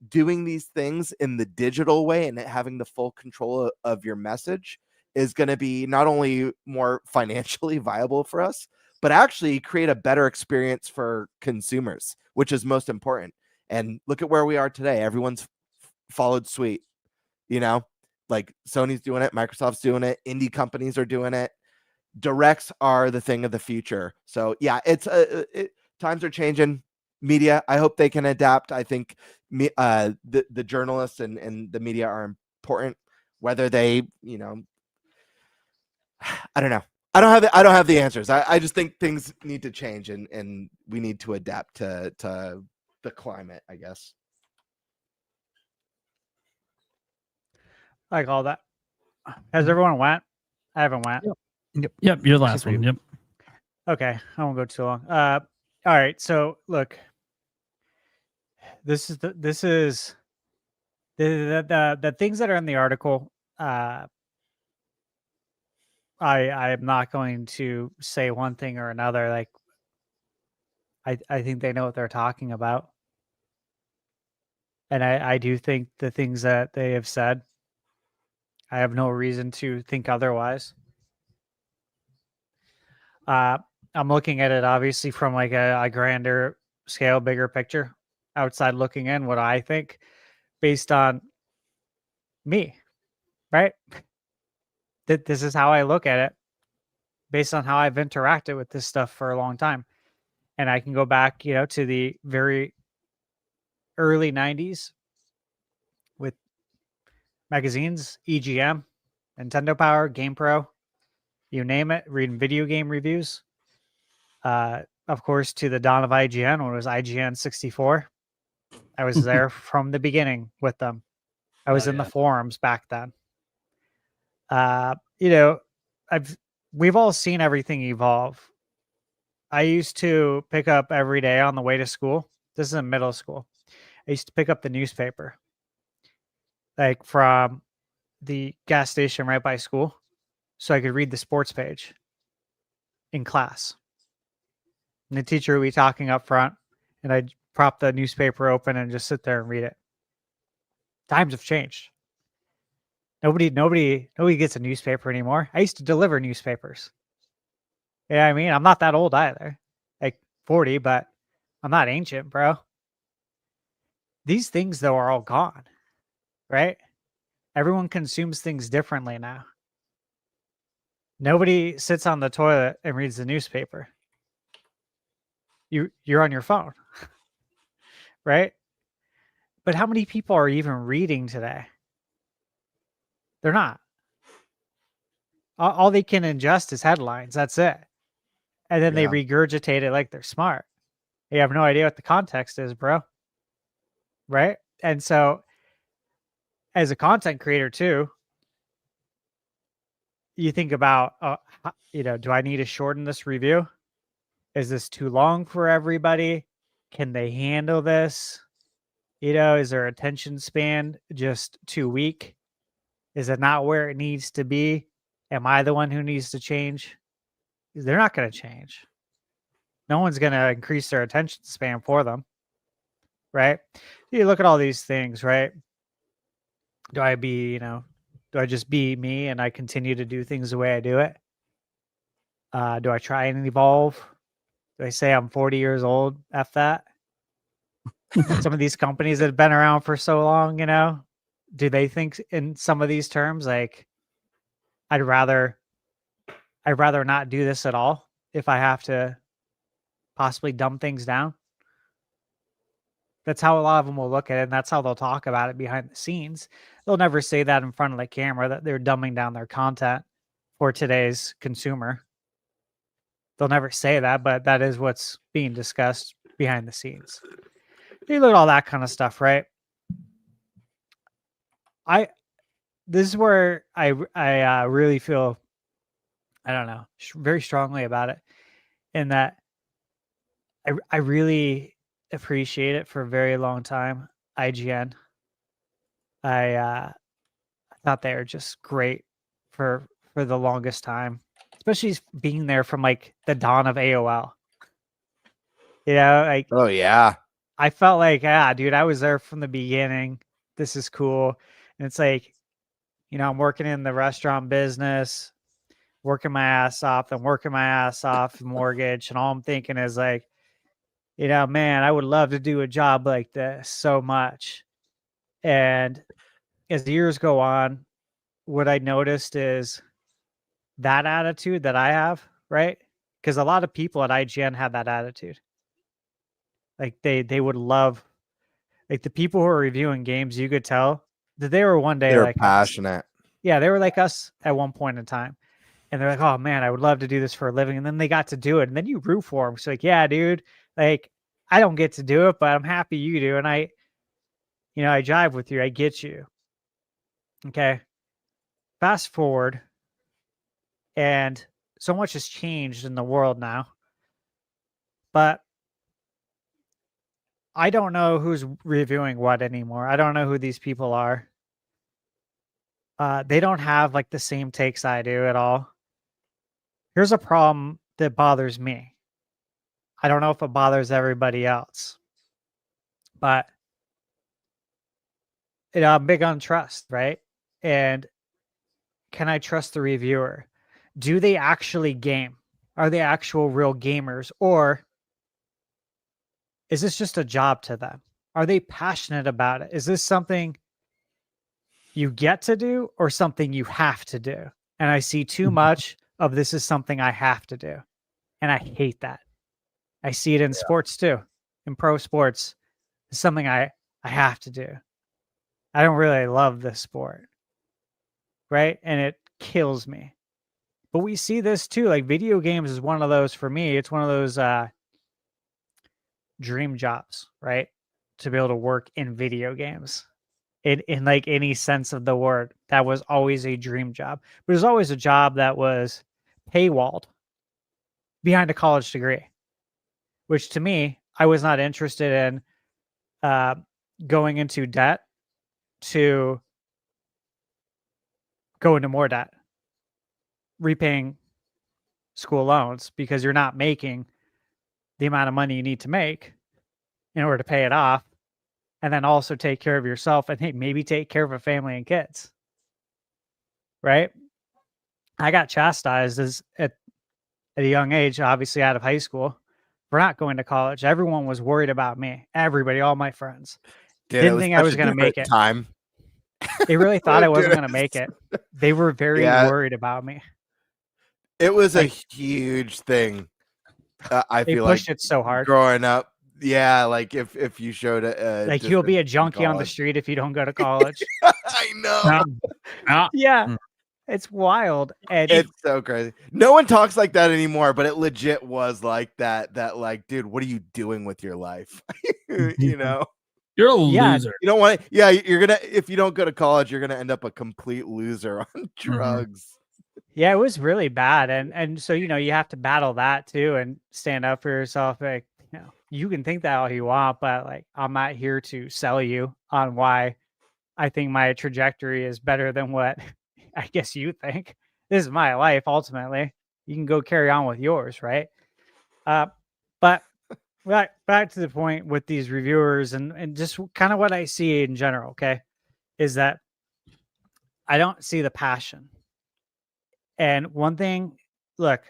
doing these things in the digital way and having the full control of your message is going to be not only more financially viable for us, but actually create a better experience for consumers, which is most important. And look at where we are today. Everyone's followed suit, like Sony's doing it, Microsoft's doing it, indie companies are doing it. Directs are the thing of the future. So yeah, it's times are changing. Media, I hope they can adapt. I think the journalists and the media are important. Whether they, I don't know. I don't have the answers. I just think things need to change, and we need to adapt to the climate, I guess. Like all that. Has everyone went? I haven't went. Yep, your last one. Yep. Okay, I won't go too long. All right. So look, this is the things that are in the article. I am not going to say one thing or another. Like, I think they know what they're talking about, and I do think the things that they have said, I have no reason to think otherwise. I'm looking at it obviously from like a grander scale, bigger picture, outside looking in, what I think based on me, right? This is how I look at it based on how I've interacted with this stuff for a long time. And I can go back, to the very early 90s with magazines, EGM, Nintendo Power, GamePro, you name it, reading video game reviews. Of course, to the dawn of IGN, when it was IGN 64. I was there from the beginning with them. I was in the forums back then. you know, we've all seen everything evolve. I used to pick up every day on the way to school. This is in middle school. I used to pick up the newspaper, like from the gas station right by school, so I could read the sports page in class. And the teacher would be talking up front, and I'd prop the newspaper open and just sit there and read it. Times have changed. Nobody gets a newspaper anymore. I used to deliver newspapers. Yeah, I mean, I'm not that old either. Like 40, but I'm not ancient, bro. These things though are all gone, right? Everyone consumes things differently now. Nobody sits on the toilet and reads the newspaper. You're on your phone, right? But how many people are even reading today? They're not. All they can ingest is headlines. That's it. And then they regurgitate it like they're smart. You have no idea what the context is, bro. Right? And so, as a content creator too, you think about, do I need to shorten this review? Is this too long for everybody? Can they handle this? Is their attention span just too weak? Is it not where it needs to be? Am I the one who needs to change? They're not going to change. No one's going to increase their attention span for them, right? You look at all these things, right? Do I just be me and I continue to do things the way I do it? Do I try and evolve? Do I say I'm 40 years old? F that. Some of these companies that have been around for so long, do they think in some of these terms? Like, I'd rather not do this at all if I have to possibly dumb things down. That's how a lot of them will look at it, and that's how they'll talk about it behind the scenes. They'll never say that in front of the camera, that they're dumbing down their content for today's consumer. They'll never say that, but that is what's being discussed behind the scenes. You look at all that kind of stuff, right? This is where I really feel, I don't know, very strongly about it, in that I really appreciate it for a very long time. IGN. I thought they were just great for the longest time, especially being there from like the dawn of AOL. Like, oh yeah, I felt like, dude, I was there from the beginning. This is cool. And it's like, I'm working in the restaurant business, working my ass off, and working my ass off mortgage. And all I'm thinking is like, man, I would love to do a job like this so much. And as the years go on, what I noticed is that attitude that I have, right? Because a lot of people at IGN have that attitude. Like they would love, like the people who are reviewing games, you could tell that they were one day they're like passionate. us. Yeah, they were like us at one point in time. And they're like, oh man, I would love to do this for a living. And then they got to do it. And then you root for them. So like, yeah, dude, like I don't get to do it, but I'm happy you do. And I jive with you. I get you. Okay. Fast forward. And so much has changed in the world now. But I don't know who's reviewing what anymore. I don't know who these people are. They don't have like the same takes I do at all. Here's a problem that bothers me. I don't know if it bothers everybody else, but I'm big on trust, right? And can I trust the reviewer? Do they actually game? Are they actual real gamers? Or is this just a job to them? Are they passionate about it? Is this something you get to do or something you have to do? And I see too much of this is something I have to do. And I hate that. I see it in sports too. In pro sports, it's something I have to do. I don't really love this sport. Right? And it kills me. But we see this too. Like video games is one of those for me. It's one of those dream jobs, right? To be able to work in video games. in like any sense of the word. That was always a dream job. But it was always a job that was paywalled behind a college degree, which to me, I was not interested in uh, going into debt to go into more debt, repaying school loans because you're not making the amount of money you need to make in order to pay it off, and then also take care of yourself and hey, maybe take care of a family and kids. Right? I got chastised at a young age, obviously out of high school, for not going to college. Everyone was worried about me. Everybody, all my friends. Dude, Didn't think I was going to make it. Time. They really thought I wasn't Dude, going to make it. They were very worried about me. It was Like, a huge thing. I they feel pushed like it so hard. growing up. Yeah, like if you showed a Like you'll be a junkie on the street if you don't go to college. I know. Yeah. It's wild. And It's so crazy. No one talks like that anymore, but it legit was like that. That like, dude, what are you doing with your life? You know, you're a loser. You don't want to. Yeah, you're gonna. If you don't go to college, you're gonna end up a complete loser on drugs. Yeah, it was really bad, and so you know you have to battle that too and stand up for yourself. Like you know, you can think that all you want, but like I'm not here to sell you on why I think my trajectory is better than what I guess you think. This is my life ultimately. You can go carry on with yours, right? But back to the point with these reviewers and just kind of what I see in general, okay, is that I don't see the passion. And one thing, look,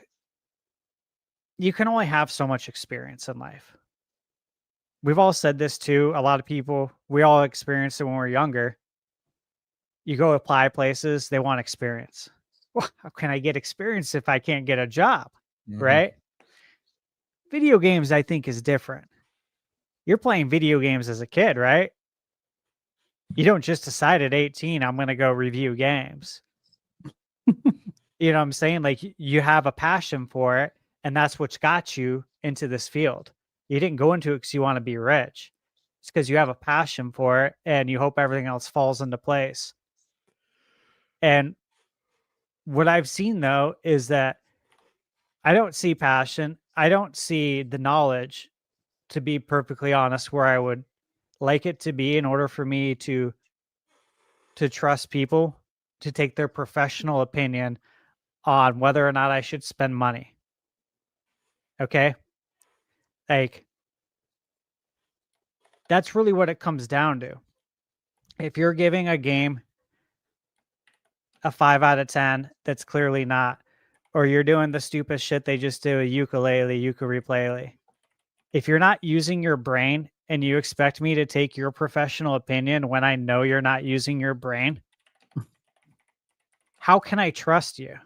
you can only have so much experience in life. We've all said this too. A lot of people, we all experienced it when we were younger. You go apply places, they want experience. Well, how can I get experience if I can't get a job? Right? Video games, I think, is different. You're playing video games as a kid, right? You don't just decide at 18, I'm going to go review games. You know what I'm saying? Like you have a passion for it, and that's what's got you into this field. You didn't go into it because you want to be rich. It's because you have a passion for it, and you hope everything else falls into place. And what I've seen, though, is that I don't see passion. I don't see the knowledge, to be perfectly honest, where I would like it to be in order for me to trust people, to take their professional opinion on whether or not I should spend money. Okay? Like, that's really what it comes down to. If you're giving a game a 5 out of 10, that's clearly not, or you're doing the stupid shit they just do a ukulele. If you're not using your brain and you expect me to take your professional opinion when I know you're not using your brain, how can I trust you?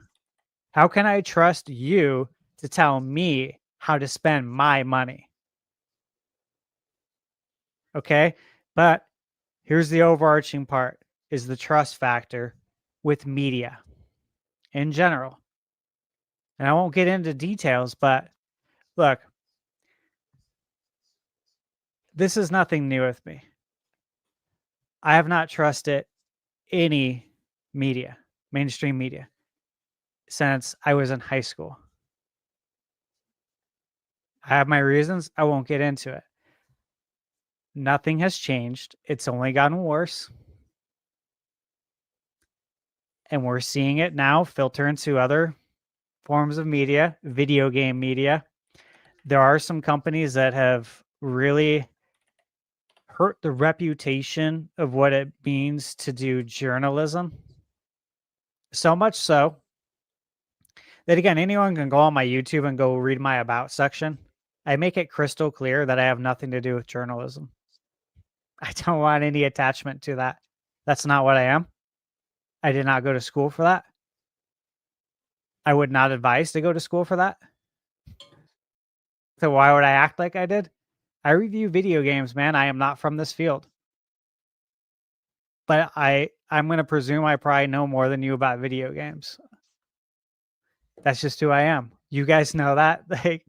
How can I trust you to tell me how to spend my money? Okay? But here's the overarching part is the trust factor with media in general. And I won't get into details, but look, this is nothing new with me. I have not trusted any media, mainstream media, since I was in high school. I have my reasons. I won't get into it. Nothing has changed. It's only gotten worse. And we're seeing it now filter into other forms of media, video game media. There are some companies that have really hurt the reputation of what it means to do journalism. So much so that, again, anyone can go on my YouTube and go read my about section. I make it crystal clear that I have nothing to do with journalism. I don't want any attachment to that. That's not what I am. I did not go to school for that. I would not advise to go to school for that. So why would I act like I did? I review video games, man. I am not from this field. But I'm going to presume I probably know more than you about video games. That's just who I am. You guys know that. Like,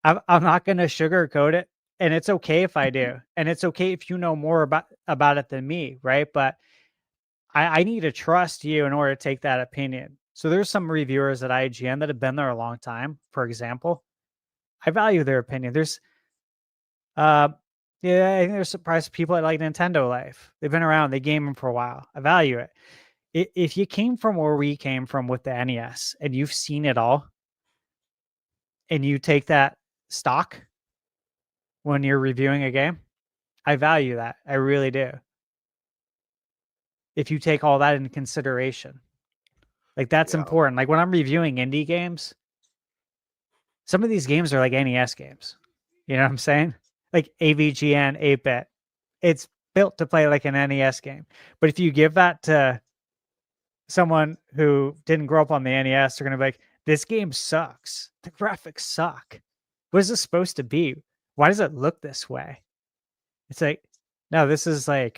I'm not going to sugarcoat it. and it's okay if I do, and it's okay if you know more about it than me, right? But I need to trust you in order to take that opinion. So there's some reviewers at IGN that have been there a long time. For example, I value their opinion. There's yeah, I think there's surprised people that like Nintendo Life. They've been around, they game them for a while. I value it. If you came from where we came from with the NES and you've seen it all, and you take that stock when you're reviewing a game, I value that. I really do. If you take all that into consideration, like that's Yeah. important. Like when I'm reviewing indie games, some of these games are like NES games. You know what I'm saying? Like AVGN 8-bit. It's built to play like an NES game. But if you give that to someone who didn't grow up on the NES, they're going to be like, this game sucks. The graphics suck. What is this supposed to be? Why does it look this way? It's like, no, this is the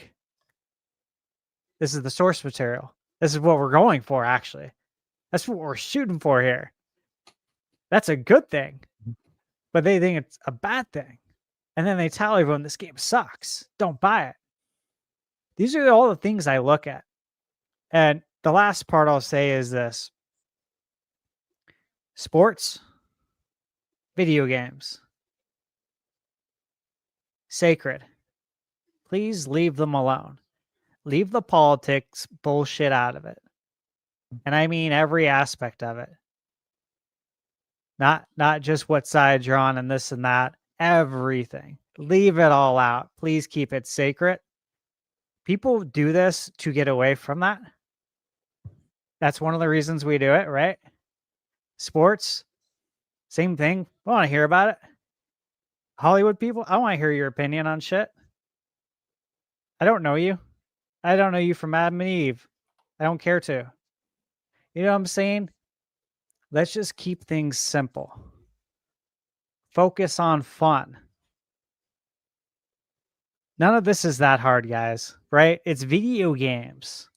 source material. This is what we're going for, actually. That's what we're shooting for here. That's a good thing. But they think it's a bad thing. And then they tell everyone this game sucks. Don't buy it. These are all the things I look at. And the last part I'll say is this. Sports, video games, sacred. Please leave them alone. Leave the politics bullshit out of it. And I mean every aspect of it. Not just what side you're on and this and that. Everything. Leave it all out. Please keep it sacred. People do this to get away from that. That's one of the reasons we do it, right? Sports, same thing. I want to hear about it. Hollywood people, I want to hear your opinion on shit. I don't know you. I don't know you from Adam and Eve. I don't care to. You know what I'm saying? Let's just keep things simple. Focus on fun. None of this is that hard, guys, right? It's video games.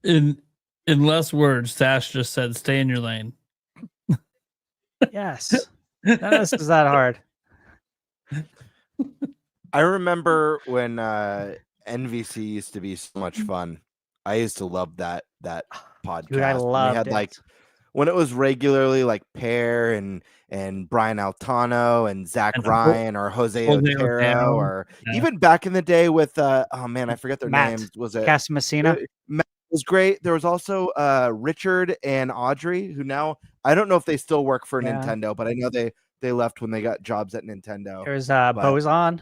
In less words, Sash just said, "Stay in your lane." Yes. None of this is that hard. I remember when NVC used to be so much fun. I used to love that podcast. Dude, I And loved they had it. like when it was regularly like Pear and Brian Altano and Zach And Ryan or Jose Jose Otero Otero. or Yeah. even back in the day with oh man, I forget their Matt names. Was it Casamassina? Matt was great. There was also Richard and Audrey, who now I don't know if they still work for Yeah. Nintendo, but I know they left when they got jobs at Nintendo. There's But- Boson.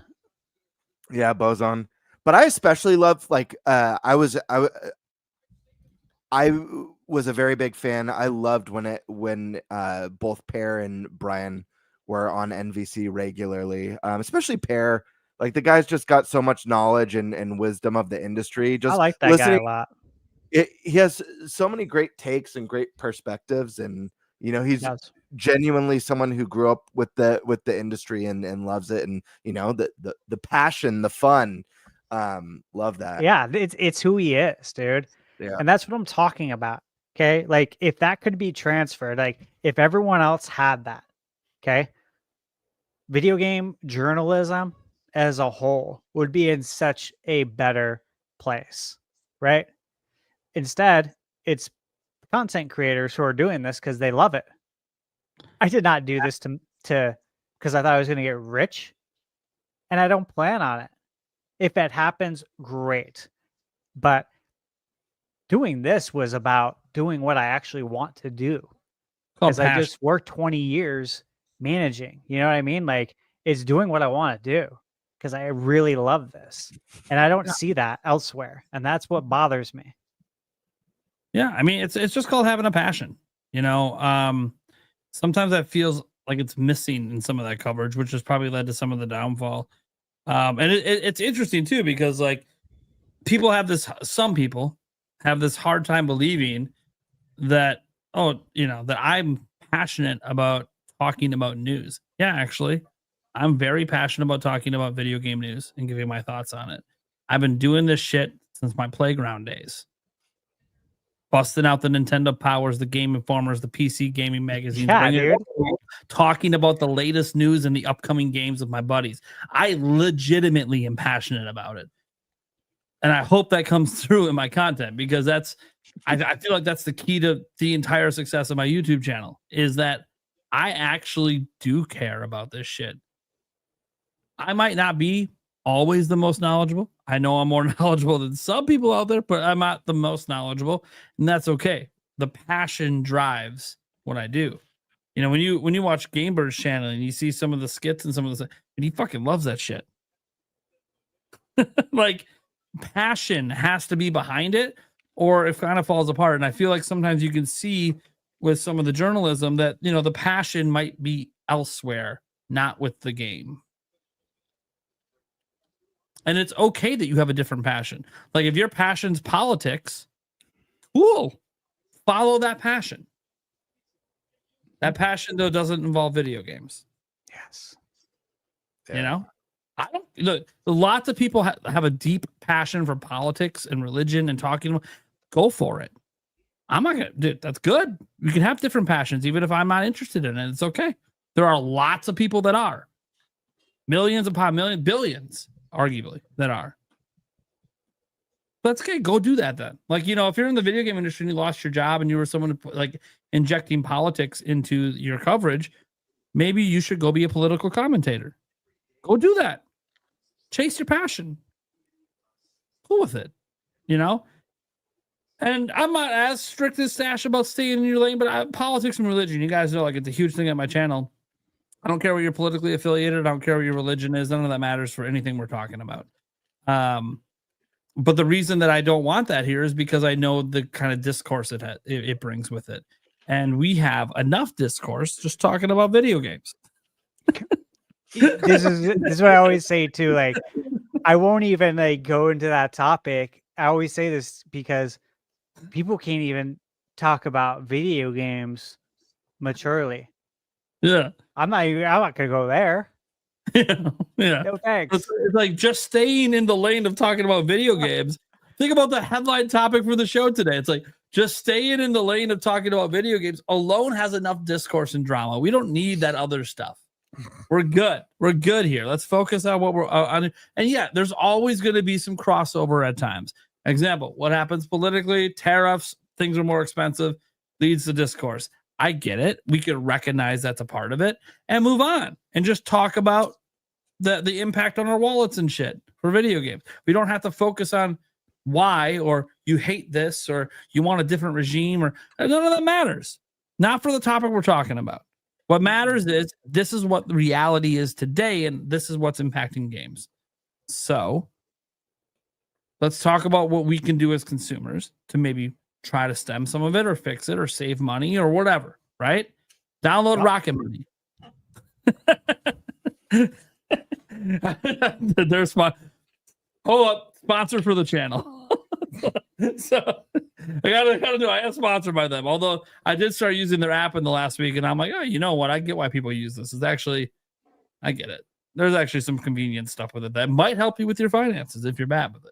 Yeah, Boson. But I especially love like I was a very big fan. I loved when both Pear and Brian were on NVC regularly, especially Pear. Like the guy's just got so much knowledge and wisdom of the industry. Just I like that guy a lot. he has so many great takes and great perspectives, and you know he's Yes. genuinely someone who grew up with the industry and loves it, and you know the passion, the fun. Love that. Yeah, it's who he is, dude. Yeah. And that's what I'm talking about. Okay. Like if that could be transferred, like if everyone else had that, okay, video game journalism as a whole would be in such a better place, right? Instead, it's content creators who are doing this because they love it. I did not do this to because I thought I was going to get rich, and I don't plan on it. If it happens, great. But doing this was about doing what I actually want to do. Called Because I passion. just worked 20 years managing. You know what I mean? Like it's doing what I want to do because I really love this. And I don't see that elsewhere. And that's what bothers me. Yeah, I mean it's just called having a passion. You know, sometimes that feels like it's missing in some of that coverage, which has probably led to some of the downfall. And it's interesting too because like some people have this hard time believing that that I'm passionate about talking about news. Yeah, actually, I'm very passionate about talking about video game news and giving my thoughts on it. I've been doing this shit since my playground days. busting out the Nintendo Powers, the Game Informers, the PC gaming magazines, Yeah, bringing it dude. up, talking about the latest news and the upcoming games with my buddies. I legitimately am passionate about it. And I hope that comes through in my content, because I feel like that's the key to the entire success of my YouTube channel, is that I actually do care about this shit. I might not be always the most knowledgeable. I know I'm more knowledgeable than some people out there, but I'm not the most knowledgeable, and that's okay. The passion drives what I do. You know, when you watch Gamebird's channel and you see some of the skits and some of the, and he fucking loves that shit. Like, passion has to be behind it, or it kind of falls apart. And I feel like sometimes you can see with some of the journalism that, you know, the passion might be elsewhere, not with the game. And it's okay that you have a different passion. Like, if your passion's politics, cool, follow that passion. That passion, though, doesn't involve video games. Yes. You know, I don't look. Lots of people have a deep passion for politics and religion and talking. Go for it. I'm not gonna. Dude, that's good. You can have different passions, even if I'm not interested in it. It's okay. There are lots of people that are. Millions upon millions, billions, arguably, that are. That's okay. Go do that then. Like, you know, if you're in the video game industry and you lost your job and you were someone like injecting politics into your coverage, maybe you should go be a political commentator. Go do that. Chase your passion. Cool with it, you know? And I'm not as strict as Stash about staying in your lane, but politics and religion, you guys know, like, it's a huge thing at my channel. I don't care what you're politically affiliated. I don't care what your religion is. None of that matters for anything we're talking about. But the reason that I don't want that here is because I know the kind of discourse it brings with it. And we have enough discourse just talking about video games. This is what I always say too. Like, I won't even like go into that topic. I always say this because people can't even talk about video games maturely. Yeah. I'm not gonna go there. Yeah. No thanks. It's like just staying in the lane of talking about video games. Think about the headline topic for the show today. It's like just staying in the lane of talking about video games alone has enough discourse and drama. We don't need that other stuff. We're good. We're good here. Let's focus on what we're on. And yeah, there's always going to be some crossover at times. Example, what happens politically, tariffs, things are more expensive, leads to discourse. I get it. We could recognize that's a part of it and move on and just talk about the impact on our wallets and shit for video games. We don't have to focus on why, or you hate this, or you want a different regime, or none of that matters. Not for the topic we're talking about. What matters is this is what the reality is today, and this is what's impacting games. So let's talk about what we can do as consumers to maybe try to stem some of it, or fix it, or save money, or whatever, right? Download Rocket Money. There's my sponsor for the channel. So I am sponsored by them. Although I did start using their app in the last week, and I'm like, oh, you know what? I get why people use this. It's actually, I get it. There's actually some convenient stuff with it that might help you with your finances if you're bad with it.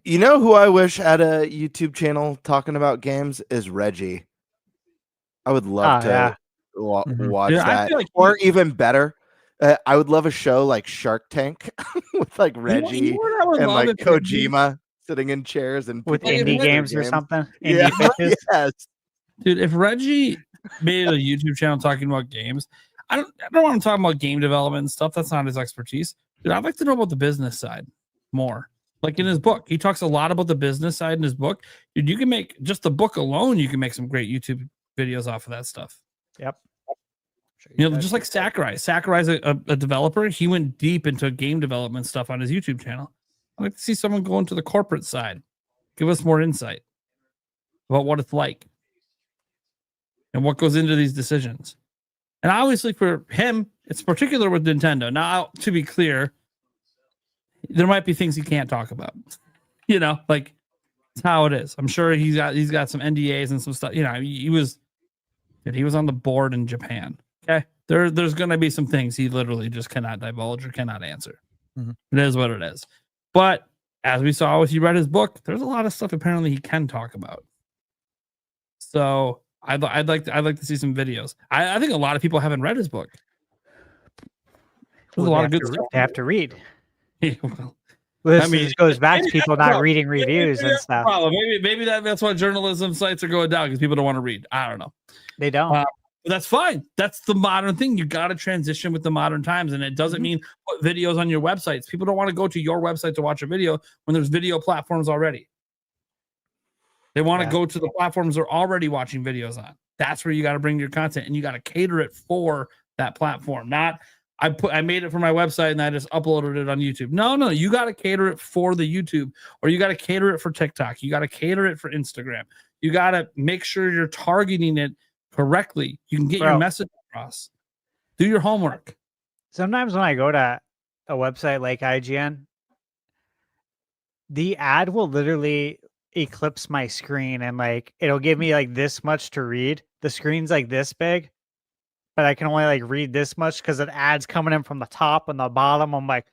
You know who I wish had a YouTube channel talking about games is Reggie. I would love to watch that. Like or even better, I would love a show like Shark Tank with like Reggie and like Kojima sitting in chairs and with indie games or something. Yeah, yes. Dude, if Reggie made a YouTube channel talking about games, I don't want to talk about game development and stuff. That's not his expertise. Dude, I'd like to know about the business side more. Like in his book, he talks a lot about the business side in his book. Dude, you can make just the book alone. You can make some great YouTube videos off of that stuff. Yep. You know, just like Sakurai. Sakurai's a developer. He went deep into game development stuff on his YouTube channel. I'd like to see someone go into the corporate side. Give us more insight about what it's like and what goes into these decisions. And obviously for him, it's particular with Nintendo. Now, to be clear, there might be things he can't talk about. You know, like it's how it is. I'm sure he's got some NDAs and some stuff. You know, he was on the board in Japan. Okay. There's gonna be some things he literally just cannot divulge or cannot answer. Mm-hmm. It is what it is. But as we saw if you read his book, there's a lot of stuff apparently he can talk about. So I'd like to see some videos. I think a lot of people haven't read his book. There's a lot of good stuff. They have to read. Yeah, well, This goes back to people not reading reviews and stuff. Problem. Maybe that's why journalism sites are going down, because people don't want to read. I don't know. They don't. But that's fine. That's the modern thing. You got to transition with the modern times, and it doesn't mean put videos on your websites. People don't want to go to your website to watch a video when there's video platforms already. They want to go to the platforms they're already watching videos on. That's where you got to bring your content, and you got to cater it for that platform. Not I made it for my website and I just uploaded it on YouTube. No, you got to cater it for the YouTube, or you got to cater it for TikTok. You got to cater it for Instagram. You got to make sure you're targeting it correctly. You can get your message across. Do your homework. Sometimes when I go to a website like IGN, the ad will literally eclipse my screen, and like it'll give me like this much to read. The screen's like this big, but I can only like read this much because an ad's coming in from the top and the bottom. I'm like,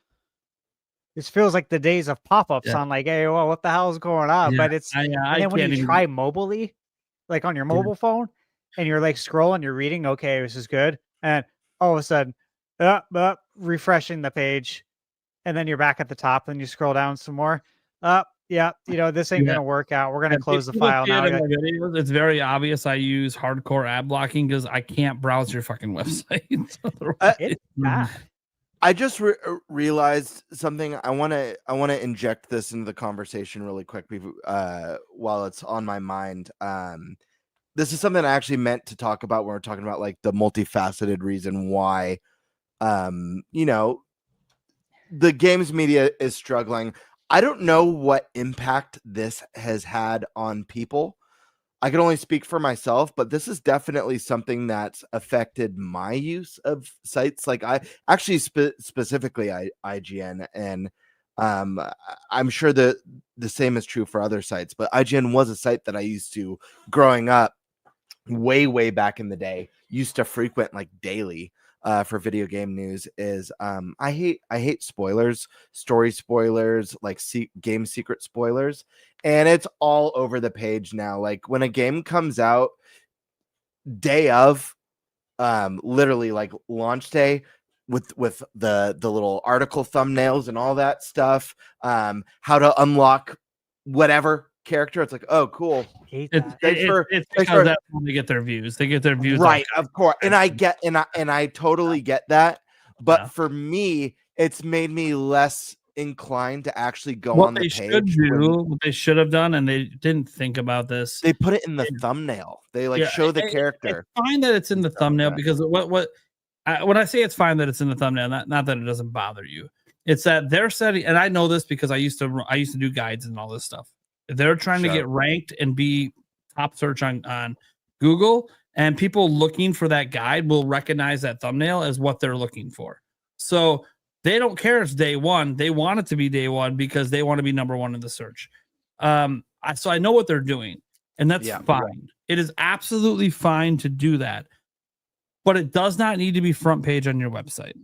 this feels like the days of pop-ups on like, hey, well, what the hell is going on? But it's and then when you try mobilely, like on your mobile phone, and you're like scrolling, you're reading, okay, this is good, and all of a sudden, refreshing the page, and then you're back at the top, and you scroll down some more. Yeah, this ain't gonna work out. We're gonna close the file now. It's very obvious I use hardcore ad blocking because I can't browse your fucking website. It's bad. I just realized something. I want to inject this into the conversation really quick while it's on my mind. This is something I actually meant to talk about when we're talking about like the multifaceted reason why, the games media is struggling. I don't know what impact this has had on people. I can only speak for myself, but this is definitely something that's affected my use of sites. Like I actually specifically IGN, and I'm sure that the same is true for other sites, but IGN was a site that I used to, growing up way back in the day, used to frequent like daily. For video game news is I hate spoilers, story spoilers, like game secret spoilers, and it's all over the page now. Like when a game comes out, day of, literally like launch day, with the little article thumbnails and all that stuff, how to unlock whatever character. It's like, oh, cool. It's because that's when they get their views. They get their views, right? Of course, and I totally get that. But for me, it's made me less inclined to actually go on the page. What they should have done, and they didn't think about this. They put it in the thumbnail. They show the character. It's fine that it's in the thumbnail, because when I say it's fine that it's in the thumbnail, not that it doesn't bother you. It's that they're setting, and I know this because I used to do guides and all this stuff. They're trying to get ranked and be top search on Google, and people looking for that guide will recognize that thumbnail as what they're looking for. So they don't care it's day one. They want it to be day one because they want to be number one in the search. So I know what they're doing, and that's fine. It is absolutely fine to do that, but it does not need to be front page on your website.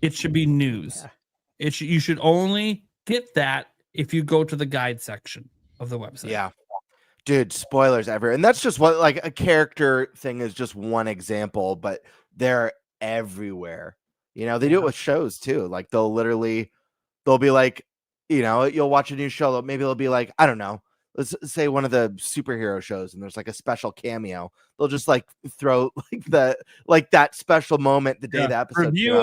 It should be news. Yeah. You should only get that if you go to the guide section of the website. Yeah. Dude, spoilers ever. And that's just what, like, a character thing is just one example, but they're everywhere. They do it with shows too. Like they'll be like, you'll watch a new show. Maybe they'll be like, I don't know, let's say one of the superhero shows, and there's like a special cameo. They'll just like throw like that special moment the day the episode review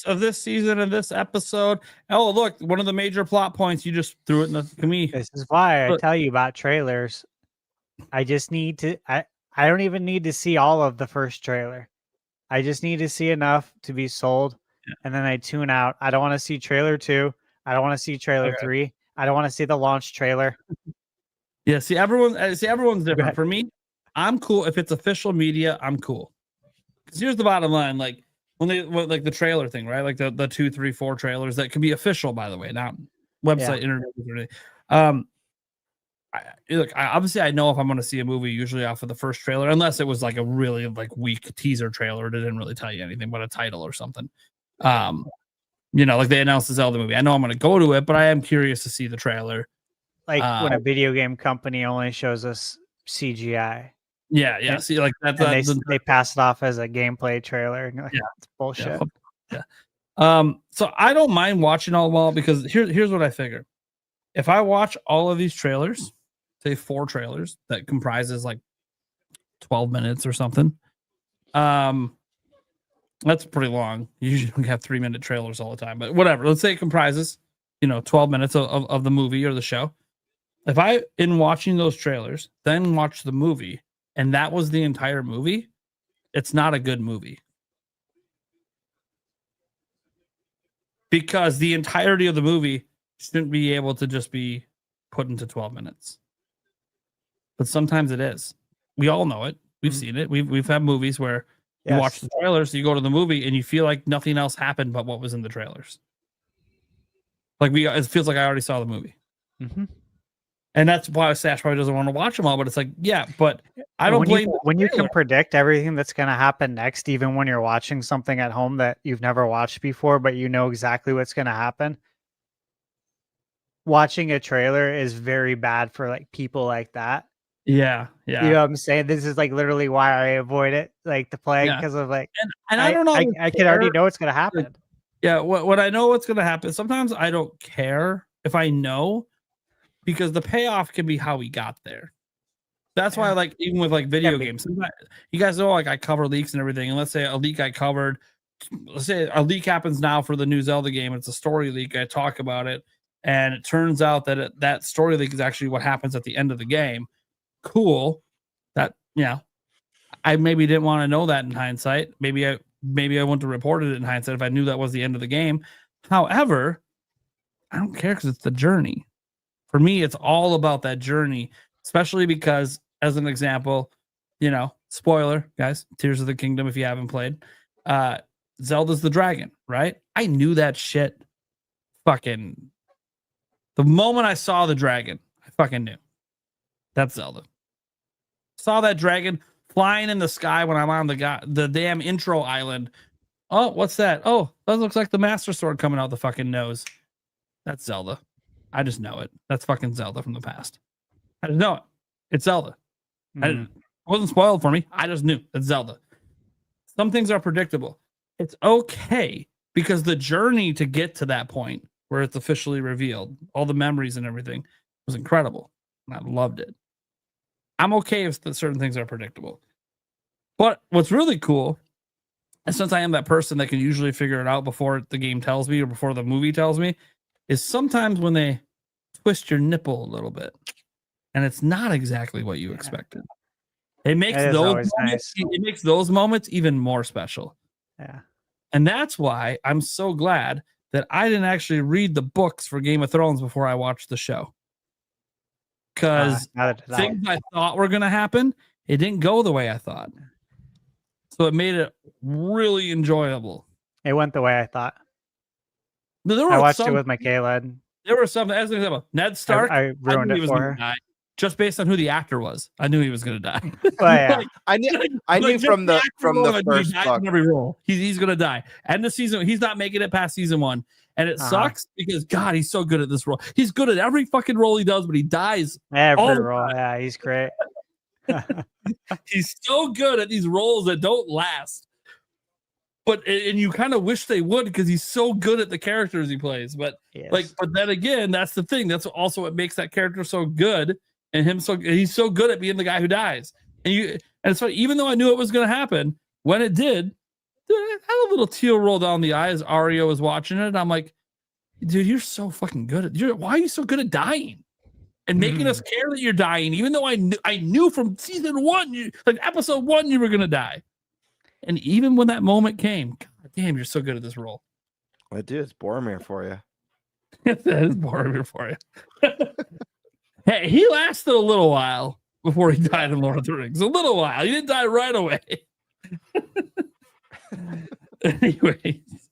of this season of this episode. Oh, look, one of the major plot points, you just threw it in the me. This is why I tell you about trailers. I just need to I don't even need to see all of the first trailer. I just need to see enough to be sold, and then I tune out. I don't want to see trailer 2. I don't want to see trailer 3. I don't want to see the launch trailer. Yeah, see everyone's different. For me, I'm cool if it's official media. I'm cool. Because here's the bottom line: like when like the trailer thing, right? Like the 2, 3, 4 trailers that can be official, by the way, not website interviews or anything. Obviously I know if I'm going to see a movie usually off of the first trailer, unless it was like a really like weak teaser trailer that didn't really tell you anything but a title or something. You know, like they announced the Zelda movie. I know I'm going to go to it, but I am curious to see the trailer. Like when a video game company only shows us CGI. Yeah. And- See, like that. And they pass it off as a gameplay trailer. And you're like, Yeah. it's bullshit. So I don't mind watching all of them all because here's what I figure. If I watch all of these trailers, say 4 trailers that comprises like 12 minutes or something, that's pretty long. Usually we have 3-minute trailers all the time, but whatever. Let's say it comprises, 12 minutes of the movie or the show. If I, in watching those trailers, then watch the movie, and that was the entire movie, it's not a good movie. Because the entirety of the movie shouldn't be able to just be put into 12 minutes. But sometimes it is. We all know it. We've seen it. We've had movies where you watch the trailers, you go to the movie, and you feel like nothing else happened but what was in the trailers. Like it feels like I already saw the movie. Mm-hmm. And that's why Sash probably doesn't want to watch them all, but it's like, yeah, but I don't blame when you can predict everything that's going to happen next, even when you're watching something at home that you've never watched before, but you know exactly what's going to happen. Watching a trailer is very bad for like people like that. Yeah. You know what I'm saying? This is like literally why I avoid it, like the play, because of like, and I don't know. I can already know what's going to happen. Yeah. What I know what's going to happen. Sometimes I don't care if I know, because the payoff can be how we got there. That's why, like, even with like video games, you guys know, like I cover leaks and everything. And let's say a leak I covered, let's say a leak happens now for the new Zelda game. It's a story leak. I talk about it, and it turns out that that story leak is actually what happens at the end of the game. Cool. That, I maybe didn't want to know that in hindsight. Maybe I wouldn't have reported it in hindsight if I knew that was the end of the game. However, I don't care because it's the journey. For me, it's all about that journey, especially because, as an example, spoiler, guys, Tears of the Kingdom, if you haven't played, Zelda's the dragon, right? I knew that shit fucking the moment I saw the dragon. I fucking knew. That's Zelda. Saw that dragon flying in the sky when I'm on the damn intro island. Oh, what's that? Oh, that looks like the Master Sword coming out the fucking nose. That's Zelda. I just know it. That's fucking Zelda from the past. I just know it. It's Zelda. It wasn't spoiled for me. I just knew it's Zelda. Some things are predictable. It's okay because the journey to get to that point where it's officially revealed, all the memories and everything, was incredible. And I loved it. I'm okay if certain things are predictable. But what's really cool, and since I am that person that can usually figure it out before the game tells me or before the movie tells me, is sometimes when they twist your nipple a little bit and it's not exactly what you expected. It makes those moments even more special. Yeah. And that's why I'm so glad that I didn't actually read the books for Game of Thrones before I watched the show. Because things I thought were going to happen, it didn't go the way I thought. So it made it really enjoyable. It went the way I thought. I watched it with Michaela. There were some, as an example, Ned Stark. I ruined it for her. Die, just based on who the actor was. I knew he was going to die. Oh, yeah. I knew from the first book. Every role, he's going to die. And the season, he's not making it past season 1. And it sucks because, God, he's so good at this role. He's good at every fucking role he does, but he dies. Every role. Yeah, he's great. He's so good at these roles that don't last. And you kind of wish they would because he's so good at the characters he plays. But but then again, that's the thing. That's also what makes that character so good, and he's so good at being the guy who dies. And it's funny, even though I knew it was going to happen, when it did, I had a little tear roll down the eye as Ario was watching it. I'm like, dude, you're so fucking good at. Why are you so good at dying and making us care that you're dying, even though I knew from season 1, episode 1, you were going to die. And even when that moment came, God damn, you're so good at this role. Well, dude, it's Boromir for you. That is Boromir for you. Hey, he lasted a little while before he died in Lord of the Rings. A little while. He didn't die right away. Anyways,